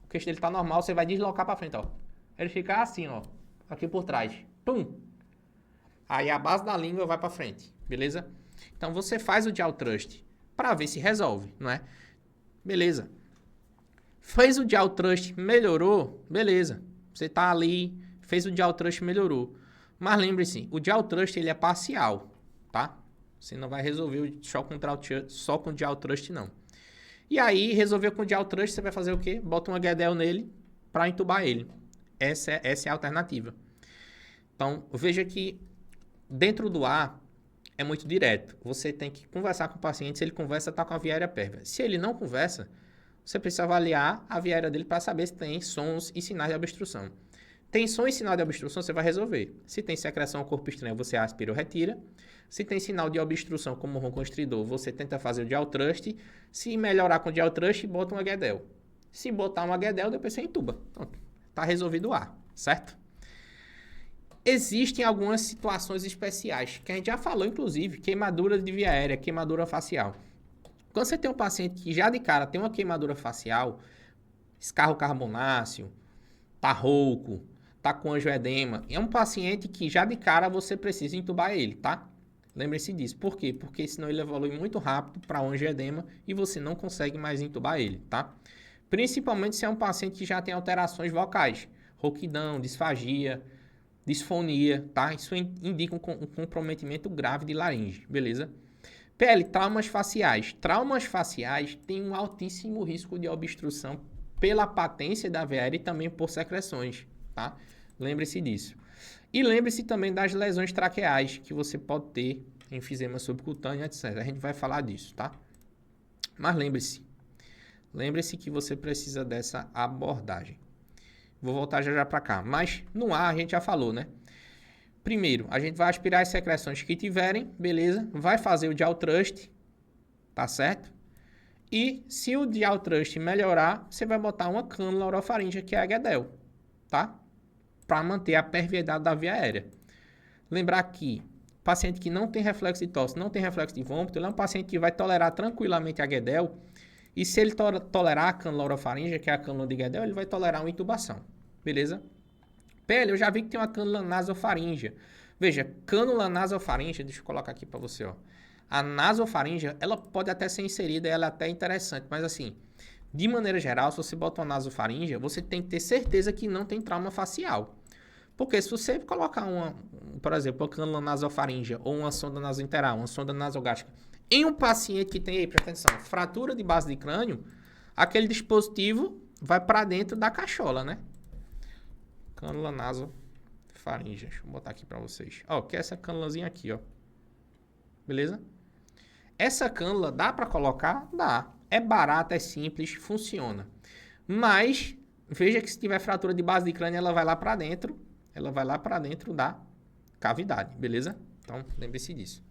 O queixo dele tá normal, você vai deslocar para frente, ó. Ele fica assim, ó. Aqui por trás. Pum! Aí a base da língua vai para frente, beleza? Então você faz o Jaw Thrust para ver se resolve, não é? Beleza. Fez o Jaw Thrust, melhorou, beleza. Você tá ali, fez o Jaw Thrust, melhorou. Mas lembre-se, o Jaw Thrust ele é parcial, tá? Você não vai resolver o choque só com o Jaw Thrust, não. E aí, resolveu com o Jaw Thrust, você vai fazer o quê? Bota uma Guedel nele para entubar ele. Essa é a alternativa. Então, veja que dentro do ar é muito direto. Você tem que conversar com o paciente. Se ele conversa, está com a via aérea pérvia. Se ele não conversa, você precisa avaliar a via aérea dele para saber se tem sons e sinais de obstrução. Tem som e sinal de obstrução, você vai resolver. Se tem secreção ao corpo estranho, você aspira ou retira. Se tem sinal de obstrução, como ronco constridor, você tenta fazer o Jaw Thrust. Se melhorar com o Jaw Thrust, bota uma Guedel. Se botar uma Guedel, depois você entuba. Pronto. Tá resolvido o ar, certo? Existem algumas situações especiais, que a gente já falou, inclusive, queimadura de via aérea, queimadura facial. Quando você tem um paciente que já de cara tem uma queimadura facial, escarro carbonáceo, tá rouco, tá com angioedema, é um paciente que já de cara você precisa entubar ele, tá? Lembre-se disso. Por quê? Porque senão ele evolui muito rápido para angioedema e você não consegue mais entubar ele, tá? Principalmente se é um paciente que já tem alterações vocais, rouquidão, disfagia, disfonia, tá? Isso indica um comprometimento grave de laringe, beleza? PL, traumas faciais. Traumas faciais têm um altíssimo risco de obstrução pela patência da via aérea e também por secreções, tá? Lembre-se disso. E lembre-se também das lesões traqueais que você pode ter, enfisema subcutâneo, etc. A gente vai falar disso, tá? Mas lembre-se que você precisa dessa abordagem. Vou voltar já para cá. Mas no ar a gente já falou, né? Primeiro, a gente vai aspirar as secreções que tiverem, beleza? Vai fazer o Jaw Thrust, tá certo? E se o Jaw Thrust melhorar, você vai botar uma cânula orofaríngea, que é a Guedel, tá? Para manter a perviedade da via aérea. Lembrar que paciente que não tem reflexo de tosse, não tem reflexo de vômito, ele é um paciente que vai tolerar tranquilamente a Guedel. E se ele tolerar a cânula orofaríngea, que é a cânula de Guedel, ele vai tolerar uma intubação, beleza? PL, eu já vi que tem uma cânula nasofaríngea. Veja, cânula nasofaríngea, deixa eu colocar aqui para você, ó. A nasofaríngea, ela pode até ser inserida, ela é até interessante, mas assim, de maneira geral, se você bota uma nasofaríngea, você tem que ter certeza que não tem trauma facial. Porque se você colocar por exemplo, uma cânula nasofaríngea ou uma sonda nasointeral, uma sonda nasogástrica, em um paciente que tem aí, presta atenção, fratura de base de crânio, aquele dispositivo vai para dentro da cachola, né? Cânula nasofaríngea. Deixa eu botar aqui para vocês. Ó, que é essa cânulazinha aqui, ó. Beleza? Essa cânula dá para colocar? Dá. É barata, é simples, funciona. Mas, veja que se tiver fratura de base de crânio, ela vai lá para dentro. Ela vai lá para dentro da cavidade, beleza? Então, lembre-se disso.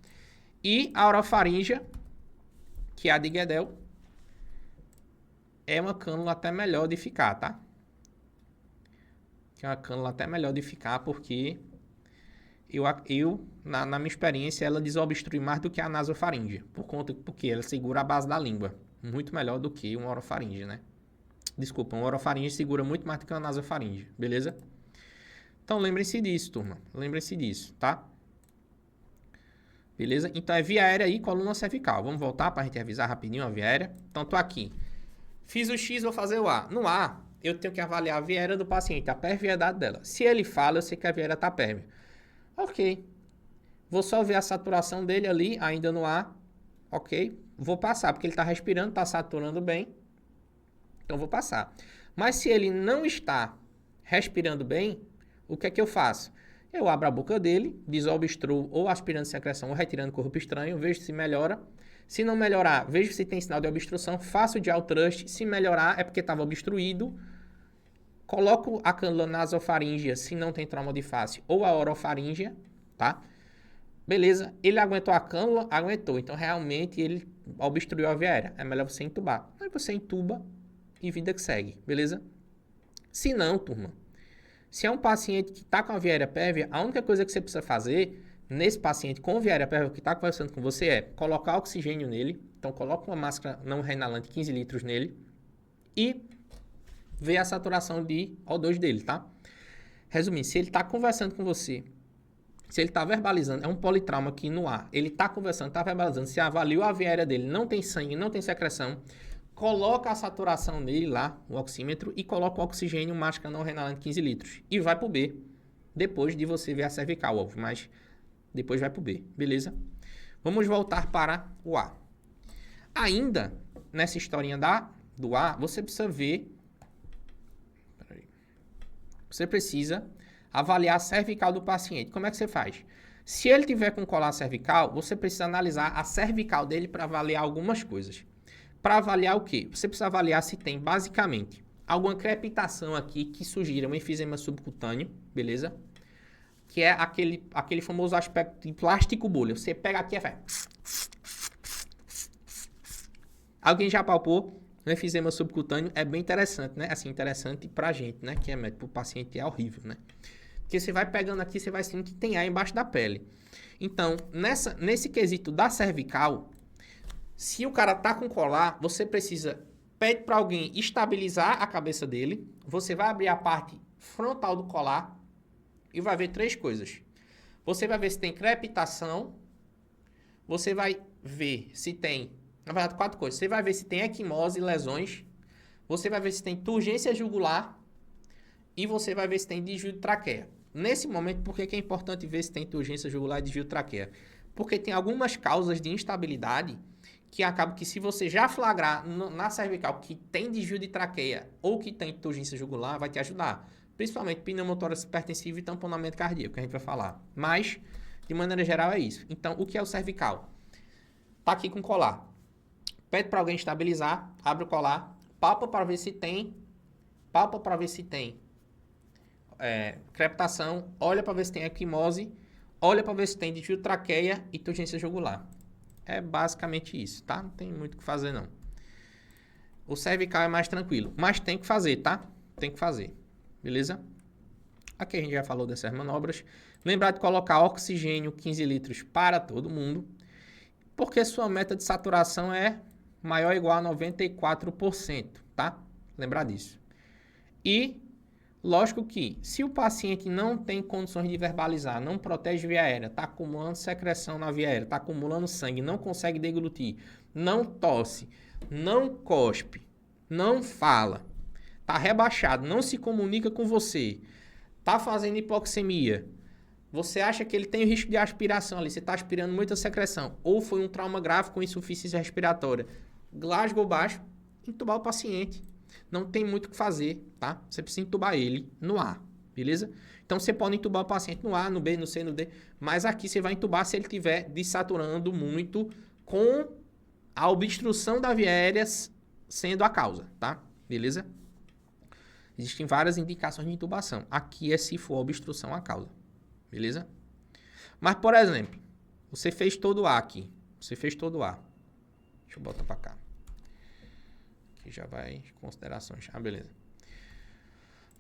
E a orofaríngea, que é a de Guedel, é uma cânula até melhor de ficar, tá? Que é uma cânula até melhor de ficar, porque na minha experiência, ela desobstrui mais do que a nasofaríngea, porque ela segura a base da língua, muito melhor do que uma orofaríngea, né? Desculpa, uma orofaríngea segura muito mais do que uma nasofaríngea, beleza? Então, lembrem-se disso, turma. Lembrem-se disso, tá? Beleza? Então, é via aérea e coluna cervical. Vamos voltar para a gente revisar rapidinho a via aérea. Então, tô aqui. Fiz o X, vou fazer o A. No A, eu tenho que avaliar a via aérea do paciente, a perviedade dela. Se ele fala, eu sei que a via aérea está pérvia. Ok. Vou só ver a saturação dele ali, ainda no ar. Ok. Vou passar, porque ele está respirando, está saturando bem. Então, vou passar. Mas se ele não está respirando bem, o que é que eu faço? Eu abro a boca dele, desobstruo ou aspirando secreção ou retirando corpo estranho, vejo se melhora. Se não melhorar, vejo se tem sinal de obstrução, faço o Jaw Thrust. Se melhorar, é porque estava obstruído. Coloco a cânula nasofaríngea, se não tem trauma de face, ou a orofaríngea, tá? Beleza, ele aguentou a cânula? Aguentou. Então, realmente, ele obstruiu a via aérea. É melhor você entubar. Aí você entuba e vida que segue, beleza? Se não, turma, se é um paciente que está com a via aérea pérvia, a única coisa que você precisa fazer nesse paciente com via aérea pérvia que está conversando com você é colocar oxigênio nele. Então, coloca uma máscara não reinalante 15 litros nele e ver a saturação de O2 dele, tá? Resumindo, se ele está conversando com você Se ele está verbalizando, é um politrauma aqui no ar, ele está conversando, está verbalizando, se avaliou a via aérea dele, não tem sangue, não tem secreção, coloca a saturação nele lá, o oxímetro, e coloca o oxigênio, máscara não renalante 15 litros. E vai pro B, depois de você ver a cervical, óbvio, mas depois vai pro B, beleza? Vamos voltar para o A. Ainda, nessa historinha do A, você precisa ver... Você precisa avaliar a cervical do paciente. Como é que você faz? Se ele tiver com colar cervical, você precisa analisar a cervical dele para avaliar algumas coisas. Para avaliar o quê? Você precisa avaliar se tem, basicamente, alguma crepitação aqui que sugira um enfisema subcutâneo, beleza? Que é aquele famoso aspecto de plástico bolha. Você pega aqui e faz... Alguém já palpou? O enfisema subcutâneo é bem interessante, né? Assim, interessante pra gente, né? Que é médico, pro paciente é horrível, né? Porque você vai pegando aqui, você vai sentindo que tem ar embaixo da pele. Então, nesse quesito da cervical, se o cara tá com colar, você pede para alguém estabilizar a cabeça dele. Você vai abrir a parte frontal do colar e vai ver 3 coisas. Você vai ver se tem crepitação. Você vai ver se tem, na verdade, 4 coisas. Você vai ver se tem equimose e lesões. Você vai ver se tem turgência jugular. E você vai ver se tem desvio de traqueia. Nesse momento, por que é importante ver se tem turgência jugular e desvio de traqueia? Porque tem algumas causas de instabilidade que acabam que se você já flagrar na cervical que tem desvio de traqueia ou que tem turgência jugular, vai te ajudar. Principalmente pneumotórax hipertensivo e tamponamento cardíaco, que a gente vai falar. Mas, de maneira geral, é isso. Então, o que é o cervical? Tá aqui com colar. Pede para alguém estabilizar, abre o colar, palpa para ver se tem crepitação, olha para ver se tem equimose, olha para ver se tem desvio de traqueia e turgência jugular. É basicamente isso, tá? Não tem muito o que fazer, não. O cervical é mais tranquilo, mas tem que fazer, tá? Tem que fazer, beleza? Aqui a gente já falou dessas manobras. Lembrar de colocar oxigênio 15 litros para todo mundo, porque sua meta de saturação é maior ou igual a 94%, tá? Lembrar disso. E lógico que, se o paciente não tem condições de verbalizar, não protege via aérea, está acumulando secreção na via aérea, está acumulando sangue, não consegue deglutir, não tosse, não cospe, não fala, está rebaixado, não se comunica com você, está fazendo hipoxemia, você acha que ele tem o risco de aspiração ali, você está aspirando muita secreção, ou foi um trauma grave com insuficiência respiratória, Glasgow baixo, entubar o paciente. Não tem muito o que fazer, tá? Você precisa entubar ele no A, beleza? Então, você pode entubar o paciente no A, no B, no C, no D, mas aqui você vai entubar se ele estiver desaturando muito com a obstrução da via aérea sendo a causa, tá? Beleza? Existem várias indicações de intubação. Aqui é se for a obstrução a causa, beleza? Mas, por exemplo, você fez todo o A aqui. Você fez todo o A. Deixa eu botar pra cá. Aqui já vai considerações. Ah, beleza.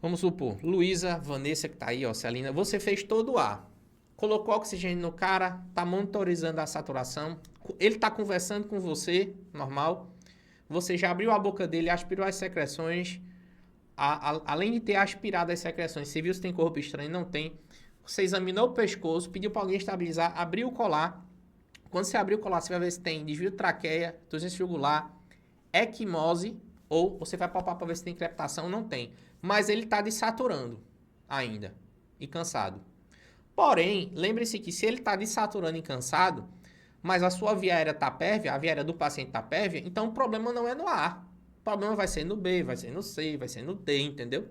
Vamos supor, Luísa, Vanessa que tá aí, ó, Celina, você fez todo o A. Colocou oxigênio no cara, tá monitorizando a saturação, ele tá conversando com você, normal. Você já abriu a boca dele, aspirou as secreções. Além de ter aspirado as secreções, você viu se tem corpo estranho? Não tem. Você examinou o pescoço, pediu para alguém estabilizar, abriu o colar. Quando você abrir o colar, você vai ver se tem desvio de traqueia, turgência jugular, equimose, ou você vai palpar para ver se tem crepitação, não tem. Mas ele está desaturando ainda e cansado. Porém, lembre-se que se ele está desaturando e cansado, mas a sua via aérea está pérvia, a via aérea do paciente está pérvia, então o problema não é no A. O problema vai ser no B, vai ser no C, vai ser no D, entendeu?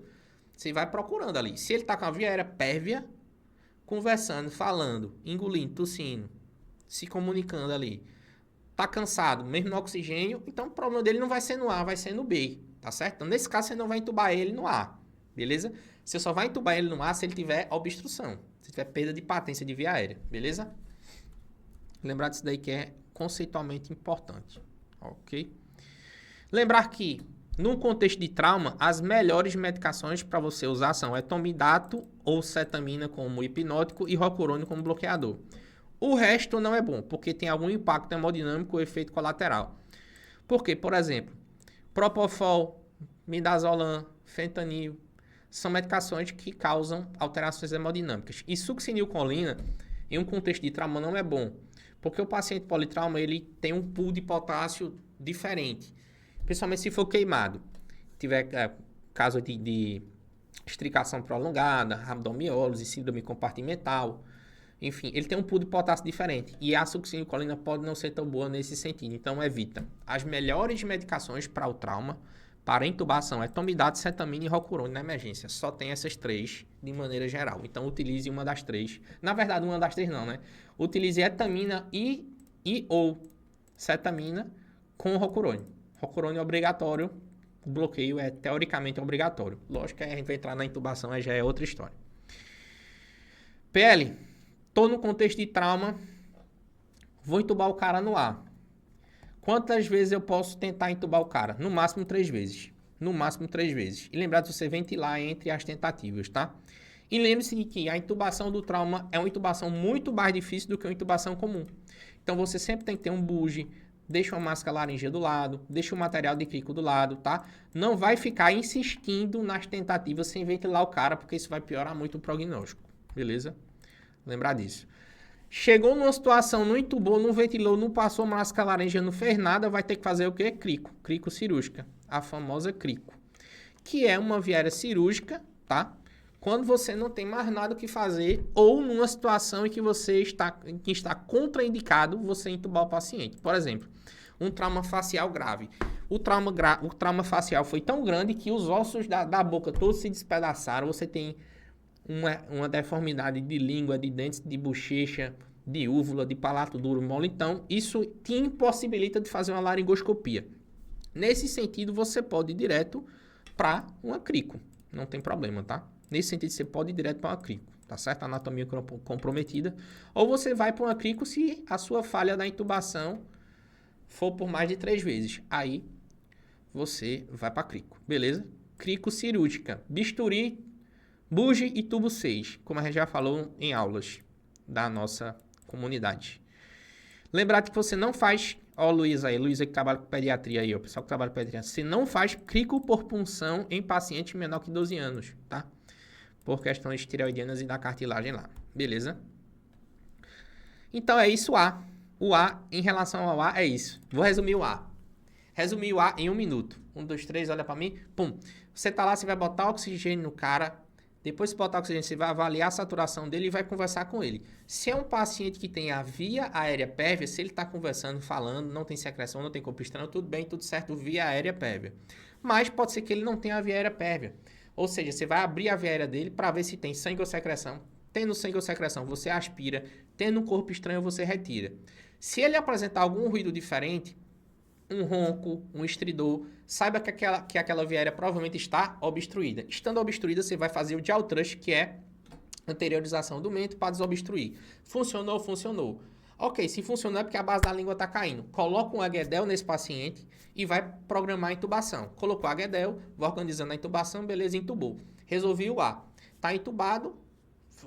Você vai procurando ali. Se ele está com a via aérea pérvia, conversando, falando, engolindo, tossindo, se comunicando ali, tá cansado, mesmo no oxigênio, então o problema dele não vai ser no A, vai ser no B, tá certo? Então, nesse caso, você não vai entubar ele no A, beleza? Você só vai entubar ele no A se ele tiver obstrução, se tiver perda de patência de via aérea, beleza? Lembrar disso daí que é conceitualmente importante, ok? Lembrar que, num contexto de trauma, as melhores medicações para você usar são etomidato ou cetamina como hipnótico e rocurônio como bloqueador. O resto não é bom, porque tem algum impacto hemodinâmico ou efeito colateral. Porque, por exemplo, propofol, midazolam, fentanil, são medicações que causam alterações hemodinâmicas. E succinilcolina em um contexto de trauma não é bom. Porque o paciente politrauma, ele tem um pool de potássio diferente. Principalmente se for queimado. Tiver caso de estricação prolongada, rabdomiólise, síndrome compartimental. Enfim, ele tem um pool de potássio diferente. E a succinilcolina pode não ser tão boa nesse sentido. Então, evita. As melhores medicações para o trauma, para intubação, é tomidate, cetamina e rocurone na emergência. Só tem essas 3 de maneira geral. Então, utilize uma das 3. Na verdade, uma das 3 não, né? Utilize etamina e ou cetamina com rocurone. Rocurone é obrigatório. O bloqueio é teoricamente obrigatório. Lógico que a gente vai entrar na intubação, aí já é outra história. PL. Tô no contexto de trauma. Vou entubar o cara no ar. Quantas vezes eu posso tentar entubar o cara? No máximo 3 vezes. No máximo 3 vezes. E lembrar de você ventilar entre as tentativas, tá? E lembre-se de que a intubação do trauma é uma intubação muito mais difícil do que uma intubação comum. Então você sempre tem que ter um bugie, deixa uma máscara laríngea do lado, deixa o material de crico do lado, tá? Não vai ficar insistindo nas tentativas sem ventilar o cara, porque isso vai piorar muito o prognóstico, beleza? Lembrar disso. Chegou numa situação, não entubou, não ventilou, não passou máscara laríngea, não fez nada, vai ter que fazer o quê? Crico cirúrgica, a famosa crico, que é uma viária cirúrgica, tá? Quando você não tem mais nada o que fazer ou numa situação em que você está contraindicado você entubar o paciente. Por exemplo, um trauma facial grave. O trauma facial foi tão grande que os ossos da boca todos se despedaçaram. Você tem uma deformidade de língua, de dentes, de bochecha, de úvula, de palato duro, mole. Então, isso te impossibilita de fazer uma laringoscopia. Nesse sentido, você pode ir direto para uma crico. Não tem problema, tá? Nesse sentido, você pode ir direto para uma crico, tá certo? Anatomia comprometida. Ou você vai para uma crico se a sua falha da intubação for por mais de 3 vezes. Aí, você vai para crico, beleza? Crico cirúrgica. Bisturi, bugie e tubo 6, como a gente já falou em aulas da nossa comunidade. Lembrar que você não faz... Ó, Luísa que trabalha com pediatria aí, ó, o pessoal que trabalha com pediatria. Você não faz crico por punção em paciente menor que 12 anos, tá? Por questões tireoidianas e da cartilagem lá, beleza? Então é isso A. O A, em relação ao A, é isso. Vou resumir o A. Resumir o A em 1 minuto. 1, 2, 3, olha pra mim. Pum. Você tá lá, você vai botar oxigênio no cara. Depois de botar oxigênio, você vai avaliar a saturação dele e vai conversar com ele. Se é um paciente que tem a via aérea pérvia, se ele está conversando, falando, não tem secreção, não tem corpo estranho, tudo bem, tudo certo, via aérea pérvia. Mas pode ser que ele não tenha a via aérea pérvia. Ou seja, você vai abrir a via aérea dele para ver se tem sangue ou secreção. Tendo sangue ou secreção, você aspira. Tendo um corpo estranho, você retira. Se ele apresentar algum ruído diferente, um ronco, um estridor, saiba que aquela via aérea provavelmente está obstruída. Estando obstruída, você vai fazer o jaw thrust, que é anteriorização do mento para desobstruir. Funcionou? Funcionou. Ok, se funcionou é porque a base da língua está caindo. Coloca um Agedel nesse paciente e vai programar a intubação. Colocou Agedel, vai organizando a intubação, beleza, intubou. Resolvi o A. Está intubado,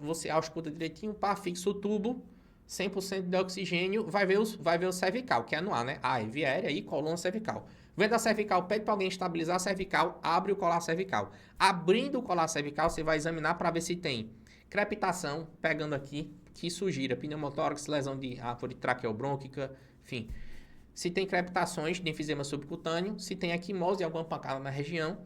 você ausculta direitinho, pá, fixa o tubo, 100% de oxigênio, vai ver o cervical, que é no A, né? A, via aérea e coluna cervical. Vendo a cervical, pede para alguém estabilizar a cervical, abre o colar cervical. Abrindo o colar cervical, você vai examinar para ver se tem crepitação, pegando aqui, que sugira pneumotórax, lesão de árvore traqueobrônquica, enfim. Se tem crepitações de enfisema subcutâneo, se tem equimose, alguma pancada na região,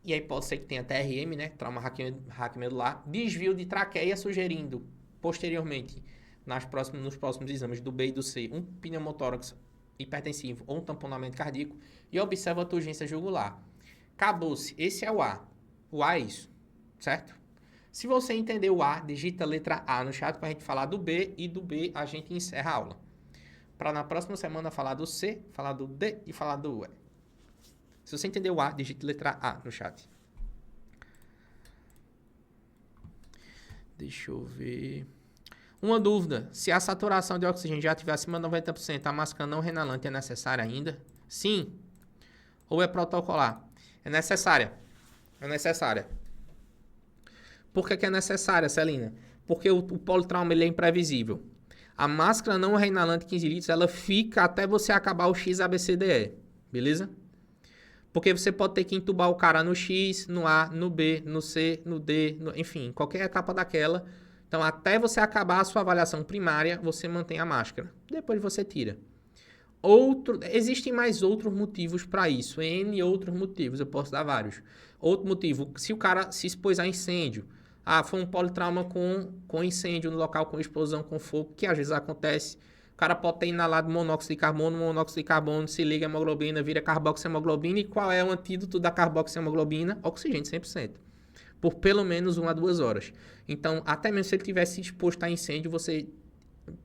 e aí pode ser que tenha TRM, né? Trauma raquimedular, desvio de traqueia, sugerindo posteriormente nos próximos exames do B e do C, um pneumotórax hipertensivo ou um tamponamento cardíaco, e observa a turgência jugular. Acabou-se. Esse é o A. O A é isso, certo? Se você entender o A, digita a letra A no chat para a gente falar do B, e do B a gente encerra a aula. Para na próxima semana falar do C, falar do D e falar do E. Se você entender o A, digite a letra A no chat. Deixa eu ver... Uma dúvida, se a saturação de oxigênio já estiver acima de 90%, a máscara não renalante é necessária ainda? Sim. Ou é protocolar? É necessária. É necessária. Por que é necessária, Celina? Porque o politrauma ele é imprevisível. A máscara não renalante 15 litros, ela fica até você acabar o XABCDE. Beleza? Porque você pode ter que entubar o cara no X, no A, no B, no C, no D, enfim, qualquer etapa daquela. Então, até você acabar a sua avaliação primária, você mantém a máscara. Depois você tira. Existem mais outros motivos para isso. N outros motivos, eu posso dar vários. Outro motivo, se o cara se expôs a incêndio. Foi um politrauma com incêndio no local, com explosão, com fogo, que às vezes acontece. O cara pode ter inalado monóxido de carbono se liga a hemoglobina, vira carboxiemoglobina. E qual é o antídoto da carboxiemoglobina? Oxigênio 100%. Por pelo menos 1 a 2 horas. Então, até mesmo se ele tivesse exposto a incêndio, você,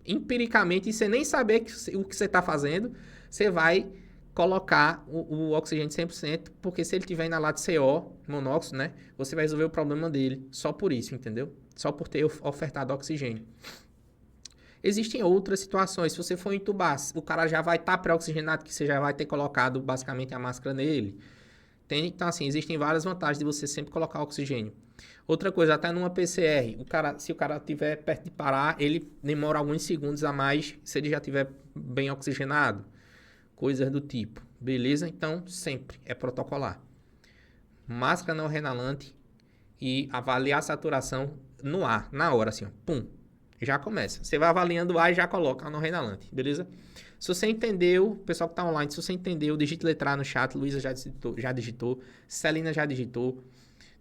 empiricamente, sem nem saber o que você está fazendo, você vai colocar o oxigênio 100%, porque se ele tiver inalado CO, monóxido, né, você vai resolver o problema dele só por isso, entendeu? Só por ter ofertado oxigênio. Existem outras situações. Se você for entubar, o cara já vai estar pré-oxigenado, que você já vai ter colocado basicamente a máscara nele. Então, assim, existem várias vantagens de você sempre colocar oxigênio. Outra coisa, até numa PCR, se o cara estiver perto de parar, ele demora alguns segundos a mais se ele já estiver bem oxigenado. Coisas do tipo. Beleza? Então, sempre é protocolar. Máscara não renalante e avaliar a saturação no ar, na hora, assim, ó. Pum. Já começa. Você vai avaliando o ar e já coloca no renalante. Beleza? Se você entendeu, pessoal que está online, se você entendeu, digite letrar no chat. Luísa já digitou. Celina já digitou.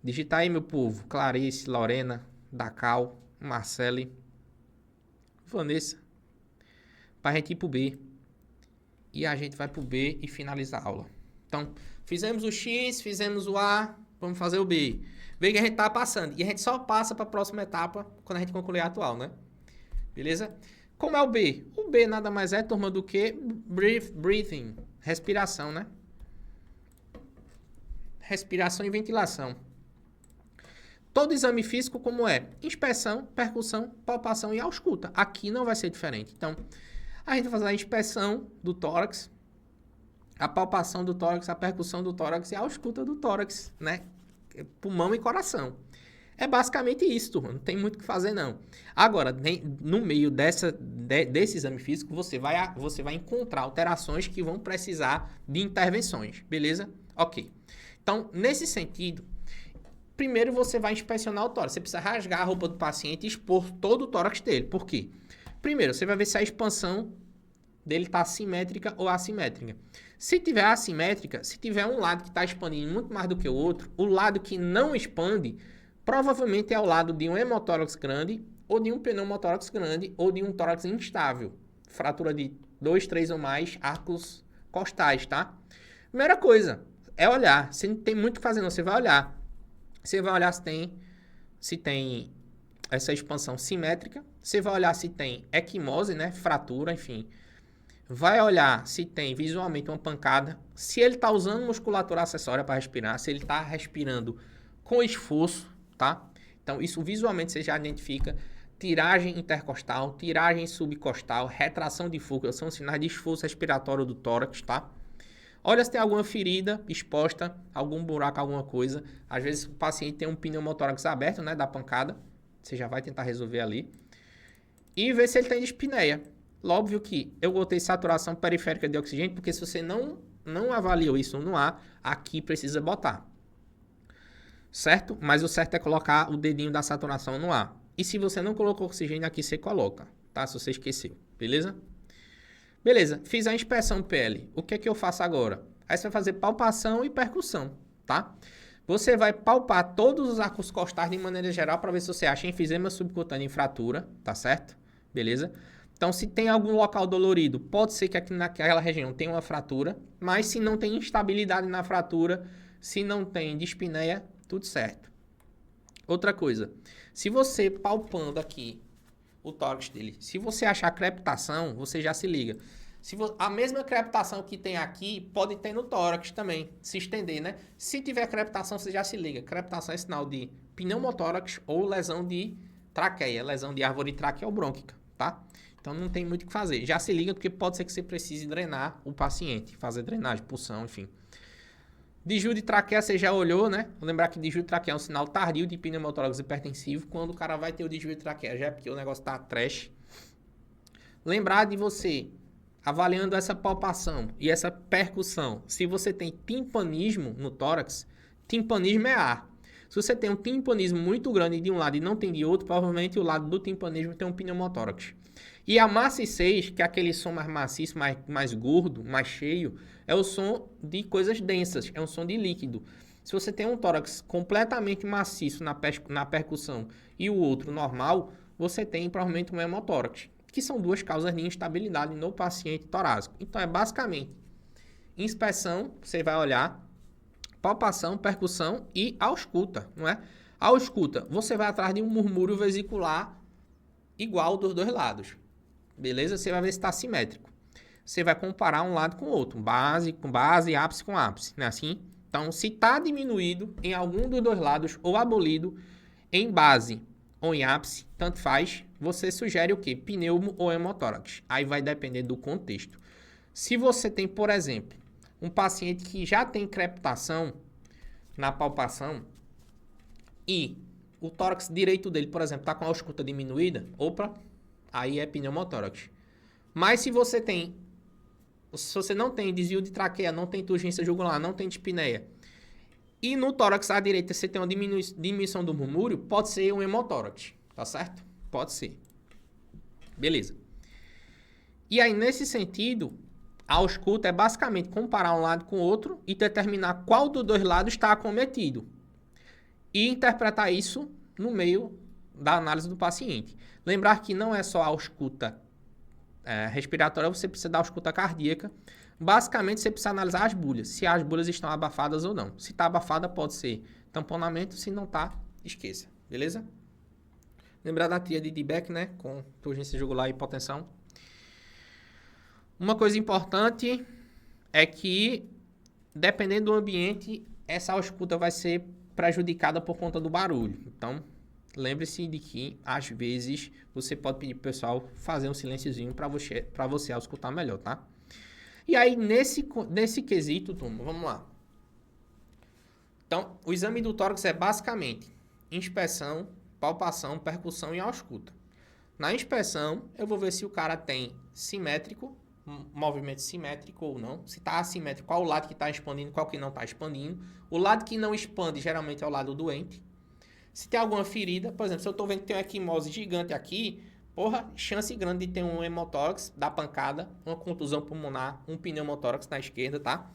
Digita aí, meu povo. Clarice, Lorena, Dacal, Marcele, Vanessa. Para a gente ir pro B. E a gente vai pro B e finalizar a aula. Então, fizemos o X, fizemos o A, vamos fazer o B. Vê que a gente tá passando. E a gente só passa para a próxima etapa quando a gente concluir a atual, né? Beleza? Como é o B? O B nada mais é, turma, do que breathing, respiração, né? Respiração e ventilação. Todo exame físico como é? Inspeção, percussão, palpação e ausculta. Aqui não vai ser diferente. Então, a gente vai fazer a inspeção do tórax, a palpação do tórax, a percussão do tórax e a ausculta do tórax, né? Pulmão e coração. É basicamente isso, turma. Não tem muito o que fazer, não. Agora, no meio desse exame físico, você vai encontrar alterações que vão precisar de intervenções. Beleza? Ok. Então, nesse sentido, primeiro você vai inspecionar o tórax. Você precisa rasgar a roupa do paciente e expor todo o tórax dele. Por quê? Primeiro, você vai ver se a expansão dele está simétrica ou assimétrica. Se tiver assimétrica, se tiver um lado que está expandindo muito mais do que o outro, o lado que não expande provavelmente é ao lado de um hemotórax grande, ou de um pneumotórax grande, ou de um tórax instável. Fratura de 2, 3 ou mais arcos costais, tá? Primeira coisa, é olhar. Você não tem muito o que fazer, não. Você vai olhar. Você vai olhar se tem essa expansão simétrica. Você vai olhar se tem equimose, né? Fratura, enfim. Vai olhar se tem visualmente uma pancada. Se ele está usando musculatura acessória para respirar. Se ele está respirando com esforço, tá? Então, isso visualmente você já identifica. Tiragem intercostal, tiragem subcostal, retração de fúcula, são sinais de esforço respiratório do tórax, tá? Olha se tem alguma ferida exposta, algum buraco, alguma coisa. Às vezes o paciente tem um pneumotórax aberto, né, da pancada. Você já vai tentar resolver ali. E ver se ele tem dispneia. Óbvio que eu botei saturação periférica de oxigênio, porque se você não avaliou isso no ar, aqui precisa botar. Certo? Mas o certo é colocar o dedinho da saturação no ar. E se você não colocou oxigênio, aqui você coloca, tá? Se você esqueceu, beleza? Beleza, fiz a inspeção PL. O que é que eu faço agora? Aí você vai fazer palpação e percussão, tá? Você vai palpar todos os arcos costais de maneira geral para ver se você acha enfisema subcutâneo e fratura, tá certo? Beleza? Então, se tem algum local dolorido, pode ser que aqui naquela região tenha uma fratura, mas se não tem instabilidade na fratura, se não tem dispneia, tudo certo. Outra coisa, se você palpando aqui o tórax dele, se você achar crepitação, você já se liga. A mesma crepitação que tem aqui, pode ter no tórax também, se estender, né? Se tiver crepitação, você já se liga. Crepitação é sinal de pneumotórax ou lesão de traqueia, lesão de árvore traqueobrônquica, tá? Então não tem muito o que fazer. Já se liga porque pode ser que você precise drenar o paciente, fazer drenagem, punção, enfim. Disjunto de traqueia, você já olhou, né? Vou lembrar que disjunto de traqueia é um sinal tardio de pneumotórax hipertensivo. Quando o cara vai ter o disjunto de traqueia, já é porque o negócio tá trash. Lembrar de você, avaliando essa palpação e essa percussão, se você tem timpanismo no tórax, timpanismo é ar. Se você tem um timpanismo muito grande de um lado e não tem de outro, provavelmente o lado do timpanismo tem um pneumotórax. E a maciçez, que é aquele som mais maciço, mais gordo, mais cheio, é o som de coisas densas, é um som de líquido. Se você tem um tórax completamente maciço na percussão e o outro normal, você tem provavelmente um hemotórax, que são duas causas de instabilidade no paciente torácico. Então é basicamente inspeção, você vai olhar, palpação, percussão e ausculta, não é? A ausculta, você vai atrás de um murmúrio vesicular igual dos dois lados. Beleza? Você vai ver se está simétrico. Você vai comparar um lado com o outro, base com base, ápice com ápice, não é assim? Então, se está diminuído em algum dos dois lados ou abolido em base ou em ápice, tanto faz, você sugere o quê? Pneumo ou hemotórax. Aí vai depender do contexto. Se você tem, por exemplo, um paciente que já tem crepitação na palpação e o tórax direito dele, por exemplo, está com a ausculta diminuída, opa, aí é pneumotórax. Mas se você não tem desvio de traqueia, não tem turgência jugular, não tem dispneia, e no tórax à direita você tem uma diminuição do murmúrio, pode ser um hemotórax, tá certo? Pode ser. Beleza. E aí, nesse sentido, a ausculta é basicamente comparar um lado com o outro e determinar qual dos dois lados está acometido. E interpretar isso no meio da análise do paciente. Lembrar que não é só a ausculta respiratória, você precisa da ausculta cardíaca. Basicamente, você precisa analisar as bolhas, se as bolhas estão abafadas ou não. Se está abafada, pode ser tamponamento, se não está, esqueça. Beleza? Lembrar da tríade de Beck, né? Com turgência jugular e hipotensão. Uma coisa importante é que, dependendo do ambiente, essa ausculta vai ser prejudicada por conta do barulho. Então, lembre-se de que, às vezes, você pode pedir para o pessoal fazer um silenciozinho para você auscultar melhor, tá? E aí, nesse quesito, turma, vamos lá. Então, o exame do tórax é basicamente inspeção, palpação, percussão e ausculta. Na inspeção, eu vou ver se o cara tem simétrico, movimento simétrico ou não. Se está assimétrico, qual o lado que está expandindo, qual que não está expandindo. O lado que não expande, geralmente, é o lado doente. Se tem alguma ferida, por exemplo, se eu estou vendo que tem uma equimose gigante aqui, porra, chance grande de ter um hemotórax da pancada, uma contusão pulmonar, um pneumotórax na esquerda, tá?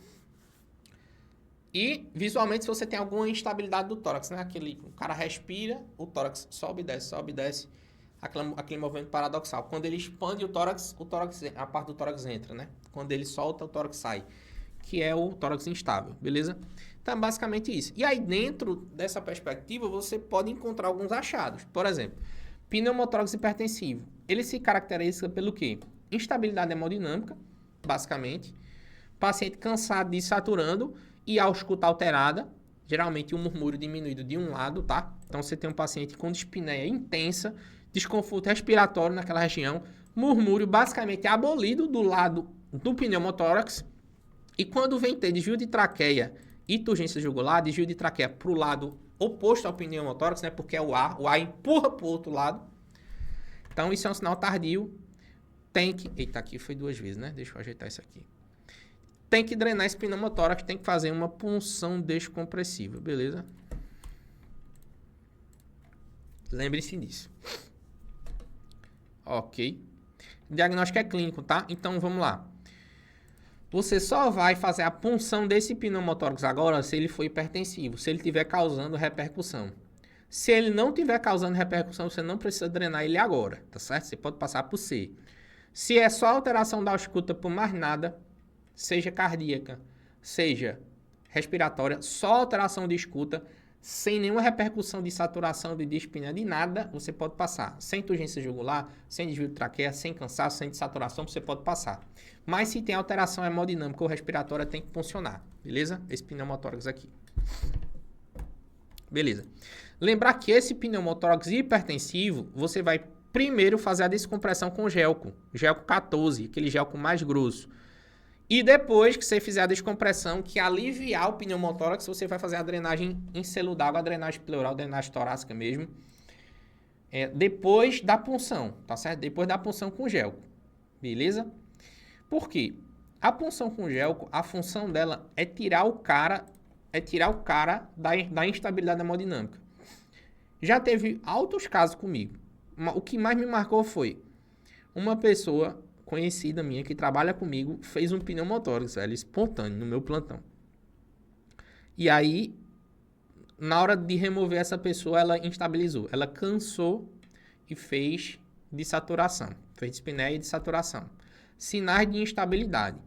E, visualmente, se você tem alguma instabilidade do tórax, né? O cara respira, o tórax sobe e desce, aquele movimento paradoxal. Quando ele expande o tórax, a parte do tórax entra, né? Quando ele solta, o tórax sai, que é o tórax instável, beleza? Então, basicamente isso. E aí, dentro dessa perspectiva, você pode encontrar alguns achados. Por exemplo, pneumotórax hipertensivo. Ele se caracteriza pelo quê? Instabilidade hemodinâmica, basicamente. Paciente cansado de saturando e ausculta alterada. Geralmente, um murmúrio diminuído de um lado, tá? Então, você tem um paciente com dispneia intensa, desconforto respiratório naquela região, murmúrio basicamente abolido do lado do pneumotórax. E quando vem ter desvio de traqueia e turgência jugular, desvio de traqueia para o lado oposto ao pneumotórax, né? Porque é o ar empurra para o outro lado. Então, isso é um sinal tardio. Tem que... Eita, aqui foi 2 vezes, né? Deixa eu ajeitar isso aqui. Tem que drenar esse pneumotórax, tem que fazer uma punção descompressiva, beleza? Lembre-se disso. Ok. O diagnóstico é clínico, tá? Então, vamos lá. Você só vai fazer a punção desse pneumotórax agora se ele for hipertensivo, se ele estiver causando repercussão. Se ele não estiver causando repercussão, você não precisa drenar ele agora, tá certo? Você pode passar por C. Se é só alteração da ausculta por mais nada, seja cardíaca, seja respiratória, só alteração de escuta, sem nenhuma repercussão de saturação, de dispneia, de nada, você pode passar. Sem turgência jugular, sem desvio de traqueia, sem cansaço, sem saturação, você pode passar. Mas se tem alteração hemodinâmica ou respiratória, tem que funcionar, beleza? Esse pneumotórax aqui. Beleza. Lembrar que esse pneumotórax hipertensivo, você vai primeiro fazer a descompressão com gelco 14, aquele gelco mais grosso. E depois que você fizer a descompressão, que aliviar o pneumotórax, você vai fazer a drenagem em selo d'água, a drenagem pleural, a drenagem torácica mesmo. Depois da punção, tá certo? Depois da punção com gelco, beleza? Por quê? A punção com gelco, a função dela é tirar o cara é tirar o cara da instabilidade hemodinâmica. Já teve altos casos comigo. O que mais me marcou foi uma pessoa conhecida minha que trabalha comigo fez um pneumotórax, velho, espontâneo no meu plantão. E aí, na hora de remover essa pessoa, ela instabilizou. Ela cansou e fez dessaturação. Fez dispneia e dessaturação. Sinais de instabilidade.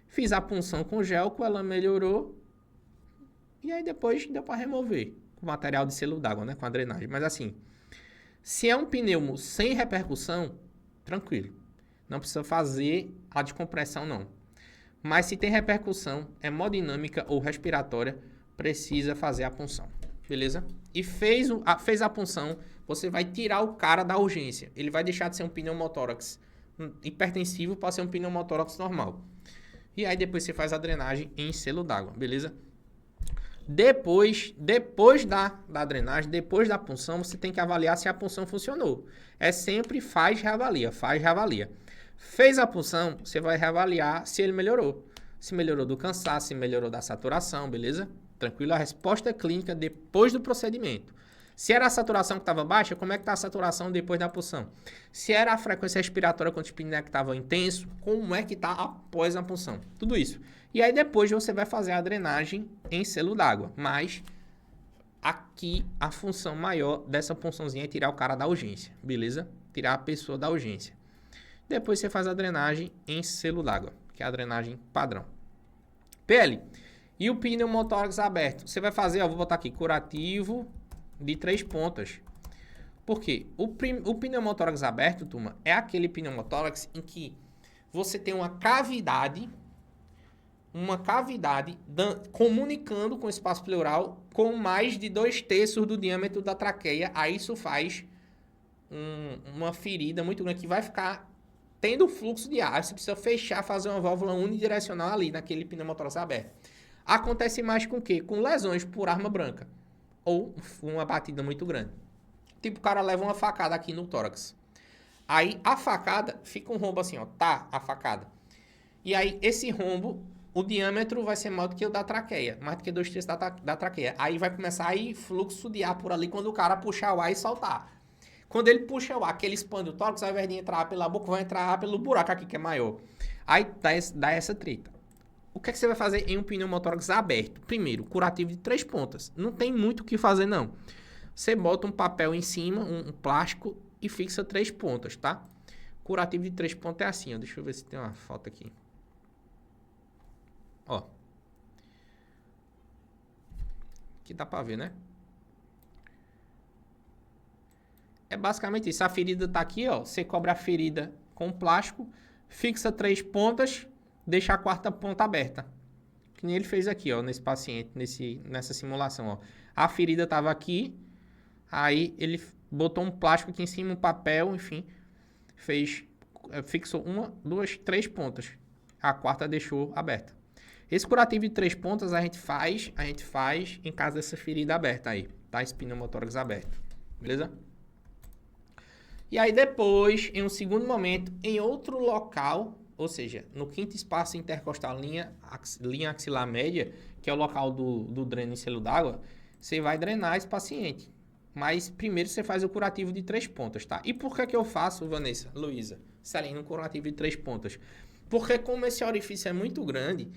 Fiz a punção com gelco, ela melhorou. E aí depois deu para remover com material de selo d'água, né? Com a drenagem. Mas assim, se é um pneumo sem repercussão, tranquilo. Não precisa fazer a descompressão, não. Mas se tem repercussão hemodinâmica ou respiratória, precisa fazer a punção. Beleza? E fez a punção, você vai tirar o cara da urgência. Ele vai deixar de ser um pneumotórax hipertensivo para ser um pneumotórax normal. E aí depois você faz a drenagem em selo d'água, beleza? Depois da drenagem, depois da punção, você tem que avaliar se a punção funcionou. É sempre faz, reavalia. Fez a punção, você vai reavaliar se ele melhorou. Se melhorou do cansaço, se melhorou da saturação, beleza? Tranquilo, a resposta é clínica depois do procedimento. Se era a saturação que estava baixa, como é que está a saturação depois da punção? Se era a frequência respiratória quando o espinéia que estava intenso, como é que está após a punção? Tudo isso. E aí depois você vai fazer a drenagem em selo d'água. Mas aqui a função maior dessa punçãozinha é tirar o cara da urgência, beleza? Tirar a pessoa da urgência. Depois você faz a drenagem em selo d'água, que é a drenagem padrão. PL. E o pneumotórax aberto? Você vai fazer, ó, vou botar aqui, curativo de 3 pontas. Por quê? O pneumotórax aberto, turma, é aquele pneumotórax em que você tem uma cavidade comunicando com o espaço pleural com mais de 2/3 do diâmetro da traqueia. Aí isso faz uma ferida muito grande que vai ficar tendo fluxo de ar. Você precisa fechar, fazer uma válvula unidirecional ali naquele pneumotórax aberto. Acontece mais com o quê? Com lesões por arma branca ou uma batida muito grande. Tipo, o cara leva uma facada aqui no tórax. Aí a facada fica um rombo assim, ó, tá a facada. E aí esse rombo, o diâmetro vai ser maior do que o da traqueia, mais do que 2/3 da traqueia. Aí vai começar a ir fluxo de ar por ali quando o cara puxar o ar e soltar. Quando ele puxa o ar, que ele expande o tórax, ao invés de entrar pela boca, vai entrar pelo buraco aqui que é maior. Aí dá essa treta. O que é que você vai fazer em um pneumotórax aberto? Primeiro, curativo de 3 pontas. Não tem muito o que fazer, não. Você bota um papel em cima, um plástico, e fixa 3 pontas, tá? Curativo de 3 pontas é assim, ó. Deixa eu ver se tem uma foto aqui. Ó. Aqui dá pra ver, né? É basicamente isso. A ferida tá aqui, ó. Você cobre a ferida com plástico, fixa 3 pontas, deixa a 4ª ponta aberta. Que nem ele fez aqui, ó, nesse paciente, nessa simulação, ó. A ferida tava aqui, aí ele botou um plástico aqui em cima, um papel, enfim, fixou 1, 2, 3 pontas. A 4ª deixou aberta. Esse curativo de 3 pontas a gente faz em caso dessa ferida aberta aí, tá? Esse pneumotórax aberto, beleza? E aí depois, em um segundo momento, em outro local, ou seja, no 5º espaço intercostal, linha axilar média, que é o local do dreno em selo d'água, você vai drenar esse paciente. Mas primeiro você faz o curativo de 3 pontas, tá? E por que eu faço, Vanessa, Luísa, Celina, um curativo de 3 pontas? Porque como esse orifício é muito grande,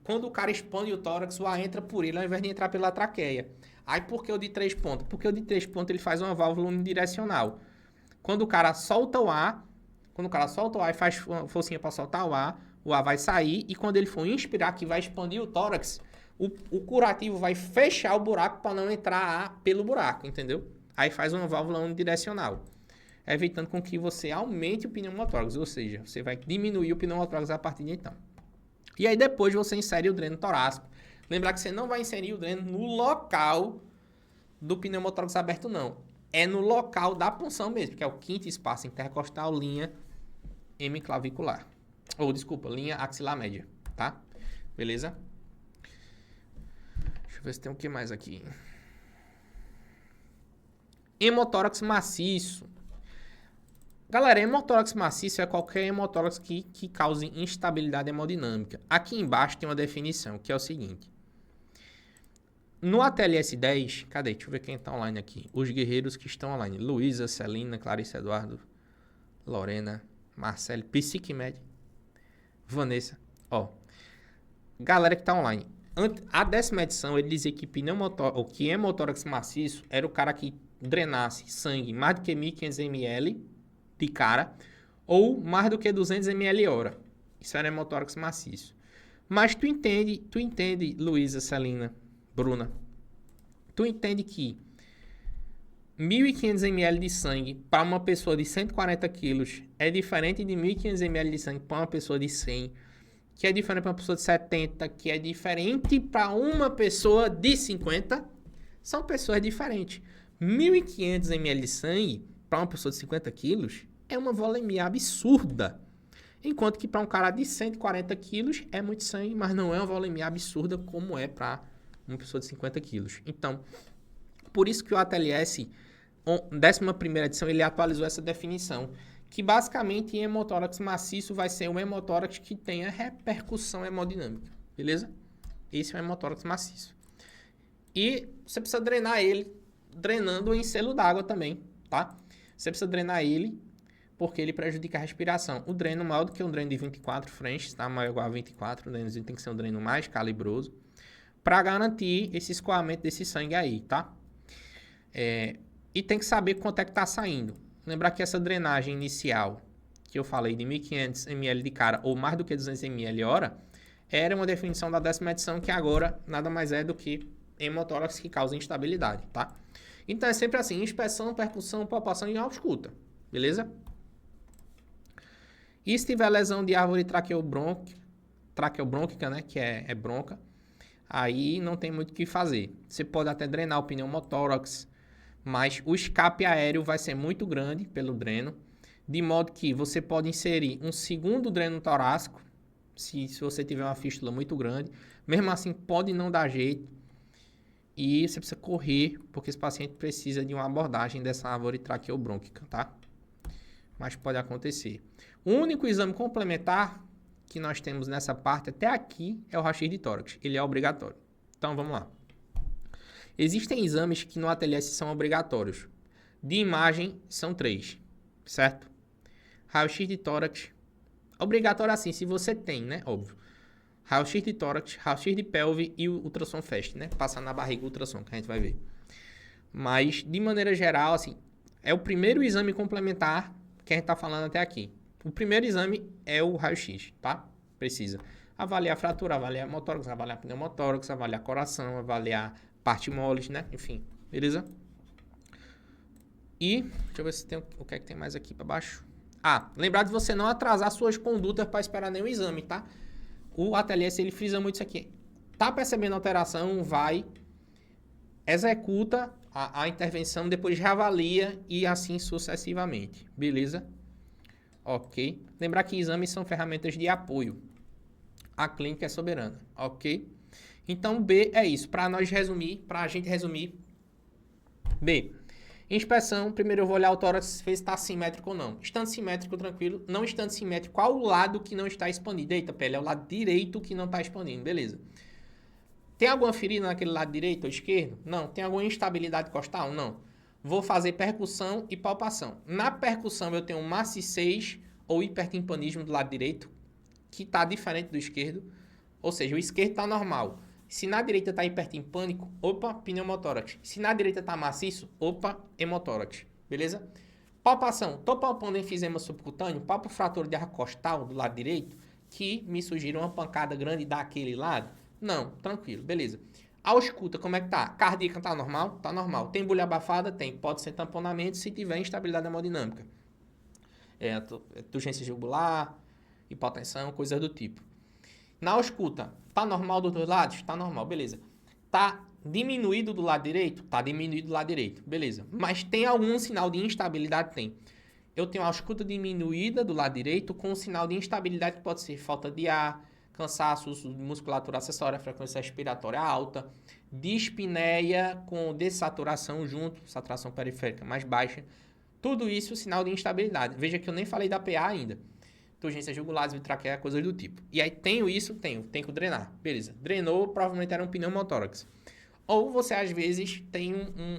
quando o cara expande o tórax, o ar entra por ele ao invés de entrar pela traqueia. Aí por que o de 3 pontas? Porque o de 3 pontas ele faz uma válvula unidirecional. Quando o cara solta o ar e faz uma forcinha para soltar o ar vai sair e quando ele for inspirar, que vai expandir o tórax, o curativo vai fechar o buraco para não entrar ar pelo buraco, entendeu? Aí faz uma válvula unidirecional, evitando com que você aumente o pneumotórax, ou seja, você vai diminuir o pneumotórax a partir de então. E aí depois você insere o dreno torácico. Lembrar que você não vai inserir o dreno no local do pneumotórax aberto, não. É no local da punção mesmo, que é o 5º espaço intercostal, linha hemiclavicular. Ou, desculpa, linha axilar média, tá? Beleza? Deixa eu ver se tem o que mais aqui. Hemotórax maciço. Galera, hemotórax maciço é qualquer hemotórax que cause instabilidade hemodinâmica. Aqui embaixo tem uma definição, que é o seguinte. No ATLS 10, cadê? Deixa eu ver quem tá online aqui. Os guerreiros que estão online. Luísa, Celina, Clarice Eduardo, Lorena, Marcelo, Psiquimed, Vanessa. Ó, galera que tá online. A 10ª edição, ele dizia que que hemotórax maciço era o cara que drenasse sangue mais do que 1.500 ml de cara ou mais do que 200 ml hora. Isso era hemotórax maciço. Mas tu entende, Luísa, Celina, Bruna, tu entende que 1.500 ml de sangue para uma pessoa de 140 quilos é diferente de 1.500 ml de sangue para uma pessoa de 100, que é diferente para uma pessoa de 70, que é diferente para uma pessoa de 50, são pessoas diferentes. 1.500 ml de sangue para uma pessoa de 50 quilos é uma volemia absurda. Enquanto que para um cara de 140 quilos é muito sangue, mas não é uma volemia absurda como é para uma pessoa de 50 quilos. Então, por isso que o ATLS, 11ª edição, ele atualizou essa definição, que basicamente em hemotórax maciço vai ser um hemotórax que tenha repercussão hemodinâmica, beleza? Esse é um hemotórax maciço. E você precisa drenar ele, drenando em selo d'água também, tá? Você precisa drenar ele, porque ele prejudica a respiração. O dreno maior do que um dreno de 24 French, tá? Maior ou igual a 24, o drenozinho tem que ser um dreno mais calibroso, para garantir esse escoamento desse sangue aí, tá? E tem que saber quanto é que tá saindo. Lembrar que essa drenagem inicial, que eu falei de 1.500 ml de cara ou mais do que 200 ml hora, era uma definição da 10ª edição, que agora nada mais é do que hemotórax que causa instabilidade, tá? Então é sempre assim, inspeção, percussão, palpação e ausculta, beleza? E se tiver lesão de árvore traqueobrônquica, né, que é bronca, aí não tem muito o que fazer. Você pode até drenar o pneumotórax, mas o escape aéreo vai ser muito grande pelo dreno, de modo que você pode inserir um segundo dreno torácico, se você tiver uma fístula muito grande. Mesmo assim, pode não dar jeito e você precisa correr, porque esse paciente precisa de uma abordagem dessa árvore traqueobrônquica, tá? Mas pode acontecer. O único exame complementar que nós temos nessa parte até aqui é o raio-x de tórax. Ele é obrigatório. Então, vamos lá. Existem exames que no ATLS são obrigatórios. De imagem, são 3, certo? Raio-x de tórax. Obrigatório assim, se você tem, né? Óbvio. Raio-x de tórax, raio-x de pelve e o ultrassom FAST, né? Passar na barriga o ultrassom, que a gente vai ver. Mas, de maneira geral, assim, é o primeiro exame complementar que a gente tá falando até aqui. O primeiro exame é o raio-x, tá? Precisa avaliar a fratura, avaliar hemotórax, avaliar pneumotórax, avaliar coração, avaliar parte moles, né? Enfim, beleza? E, deixa eu ver se tem o que é que tem mais aqui para baixo. Lembrar de você não atrasar suas condutas para esperar nenhum exame, tá? O ATLS, ele frisa muito isso aqui. Tá percebendo alteração, vai, executa a intervenção, depois reavalia e assim sucessivamente, beleza? Ok. Lembrar que exames são ferramentas de apoio. A clínica é soberana, ok? Então, B é isso. Para a gente resumir, B. Inspeção, primeiro eu vou olhar o tórax, ver se está simétrico ou não. Estando simétrico, tranquilo. Não estando simétrico, qual o lado que não está expandido? Eita, pele, é o lado direito que não está expandindo, beleza. Tem alguma ferida naquele lado direito ou esquerdo? Não. Tem alguma instabilidade costal? Não. Vou fazer percussão e palpação. Na percussão eu tenho maciçez ou hipertimpanismo do lado direito, que está diferente do esquerdo. Ou seja, o esquerdo está normal. Se na direita está hipertimpânico, opa, pneumotórax. Se na direita está maciço, opa, hemotórax. Beleza? Palpação. Estou palpando enfisema subcutâneo, palpo fratura de arco costal do lado direito, que me sugere uma pancada grande daquele lado. Não, tranquilo, beleza. Ausculta, como é que tá? Cardíaca tá normal? Tá normal. Tem bolha abafada? Tem. Pode ser tamponamento se tiver instabilidade hemodinâmica. Turgência jugular, hipotensão, coisas do tipo. Na ausculta, tá normal dos dois lados? Tá normal, beleza. Tá diminuído do lado direito? Tá diminuído do lado direito, beleza. Mas tem algum sinal de instabilidade? Tem. Eu tenho a ausculta diminuída do lado direito com um sinal de instabilidade que pode ser falta de ar, cansaço, uso de musculatura acessória, frequência respiratória alta, dispneia com dessaturação junto, saturação periférica mais baixa. Tudo isso sinal de instabilidade. Veja que eu nem falei da PA ainda. Turgência jugular, traqueia, coisas do tipo. E aí tenho isso? Tenho que drenar. Beleza. Drenou, provavelmente era um pneumotórax. Ou você, às vezes, tem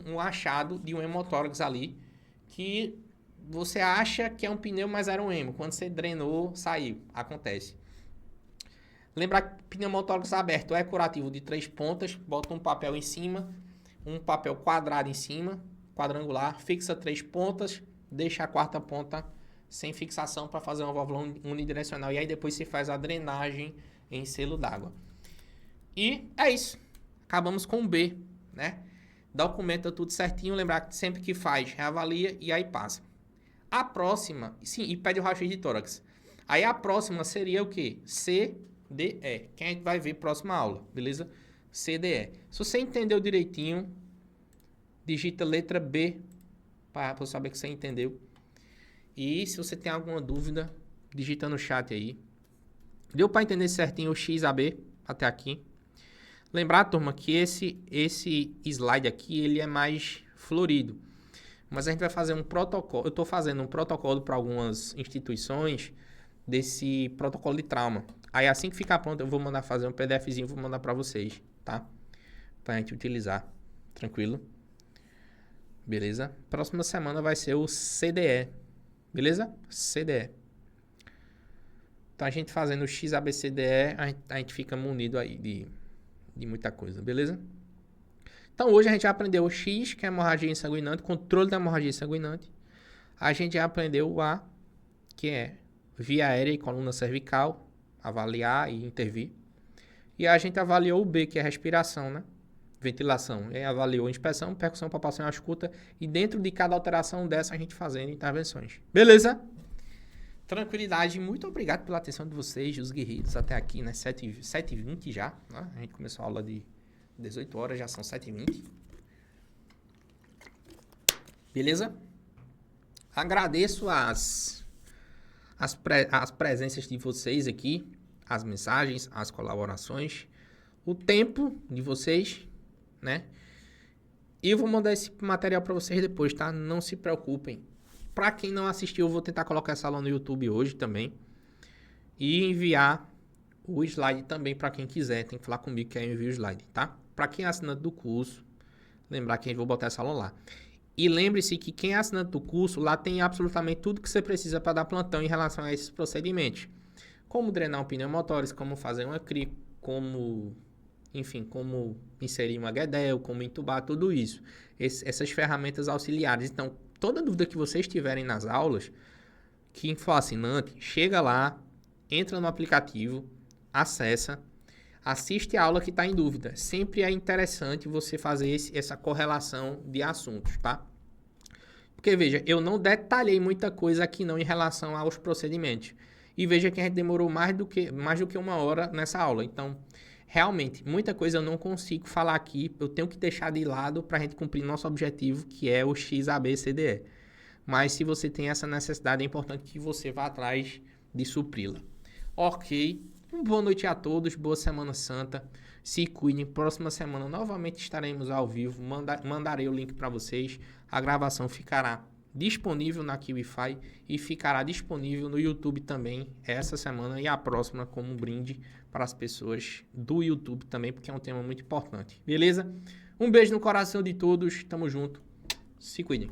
um achado de um hemotórax ali, que você acha que é um pneu, mas era um hemo. Quando você drenou, saiu. Acontece. Lembrar que pneumotórax aberto é curativo de 3 pontas. Bota um papel em cima, um papel quadrado em cima, quadrangular. Fixa 3 pontas, deixa a 4ª ponta sem fixação para fazer uma válvula unidirecional. E aí depois você faz a drenagem em selo d'água. E é isso. Acabamos com o B, né? Documenta tudo certinho. Lembrar que sempre que faz, reavalia e aí passa. A próxima, sim, e pede o raio-x de tórax. Aí a próxima seria o quê? CDE, que a gente vai ver próxima aula, beleza? CDE. Se você entendeu direitinho, digita letra B para eu saber que você entendeu. E se você tem alguma dúvida, digita no chat aí. Deu para entender certinho o XAB até aqui? Lembrar, turma, que esse slide aqui, ele é mais florido. Mas a gente vai fazer um protocolo. Eu estou fazendo um protocolo para algumas instituições desse protocolo de trauma. Aí assim que ficar pronto, eu vou mandar fazer um PDFzinho, vou mandar para vocês, tá? Pra gente utilizar. Tranquilo? Beleza? Próxima semana vai ser o CDE. Beleza? CDE. Então a gente fazendo o XABCDE, a gente fica munido aí de muita coisa, beleza? Então hoje a gente já aprendeu o X, que é hemorragia insanguinante, controle da hemorragia insanguinante. A gente já aprendeu o A, que é via aérea e coluna cervical, avaliar e intervir. E a gente avaliou o B, que é respiração, né? Ventilação. E avaliou inspeção, percussão, palpação e ausculta. E dentro de cada alteração dessa, a gente fazendo intervenções. Beleza? Tranquilidade. Muito obrigado pela atenção de vocês, os guerreiros, até aqui, né? 7h20 já. Né? A gente começou a aula de 18 horas, já são 7h20. Beleza? Agradeço as presenças de vocês aqui, as mensagens, as colaborações, o tempo de vocês, né? E eu vou mandar esse material para vocês depois, tá? Não se preocupem. Para quem não assistiu, eu vou tentar colocar essa aula no YouTube hoje também. E enviar o slide também para quem quiser. Tem que falar comigo que eu envio o slide, tá? Para quem é assinante do curso, lembrar que a gente vai botar essa aula lá. E lembre-se que quem é assinante do curso, lá tem absolutamente tudo que você precisa para dar plantão em relação a esses procedimentos. Como drenar um pneu motóris, como fazer uma CRI, como inserir uma GEDEL, como entubar, tudo isso. Essas ferramentas auxiliares. Então, toda dúvida que vocês tiverem nas aulas, quem for assinante, chega lá, entra no aplicativo, acessa, assiste a aula que está em dúvida. Sempre é interessante você fazer essa correlação de assuntos, tá? Porque, veja, eu não detalhei muita coisa aqui não em relação aos procedimentos. E veja que a gente demorou mais do que 1 hora nessa aula. Então, realmente, muita coisa eu não consigo falar aqui. Eu tenho que deixar de lado para a gente cumprir nosso objetivo, que é o XABCDE. Mas se você tem essa necessidade, é importante que você vá atrás de supri-la. Ok. Uma boa noite a todos, boa Semana Santa, se cuidem, próxima semana novamente estaremos ao vivo, mandarei o link para vocês, a gravação ficará disponível na KiwiFi e ficará disponível no YouTube também essa semana e a próxima como um brinde para as pessoas do YouTube também, porque é um tema muito importante, beleza? Um beijo no coração de todos, tamo junto, se cuidem.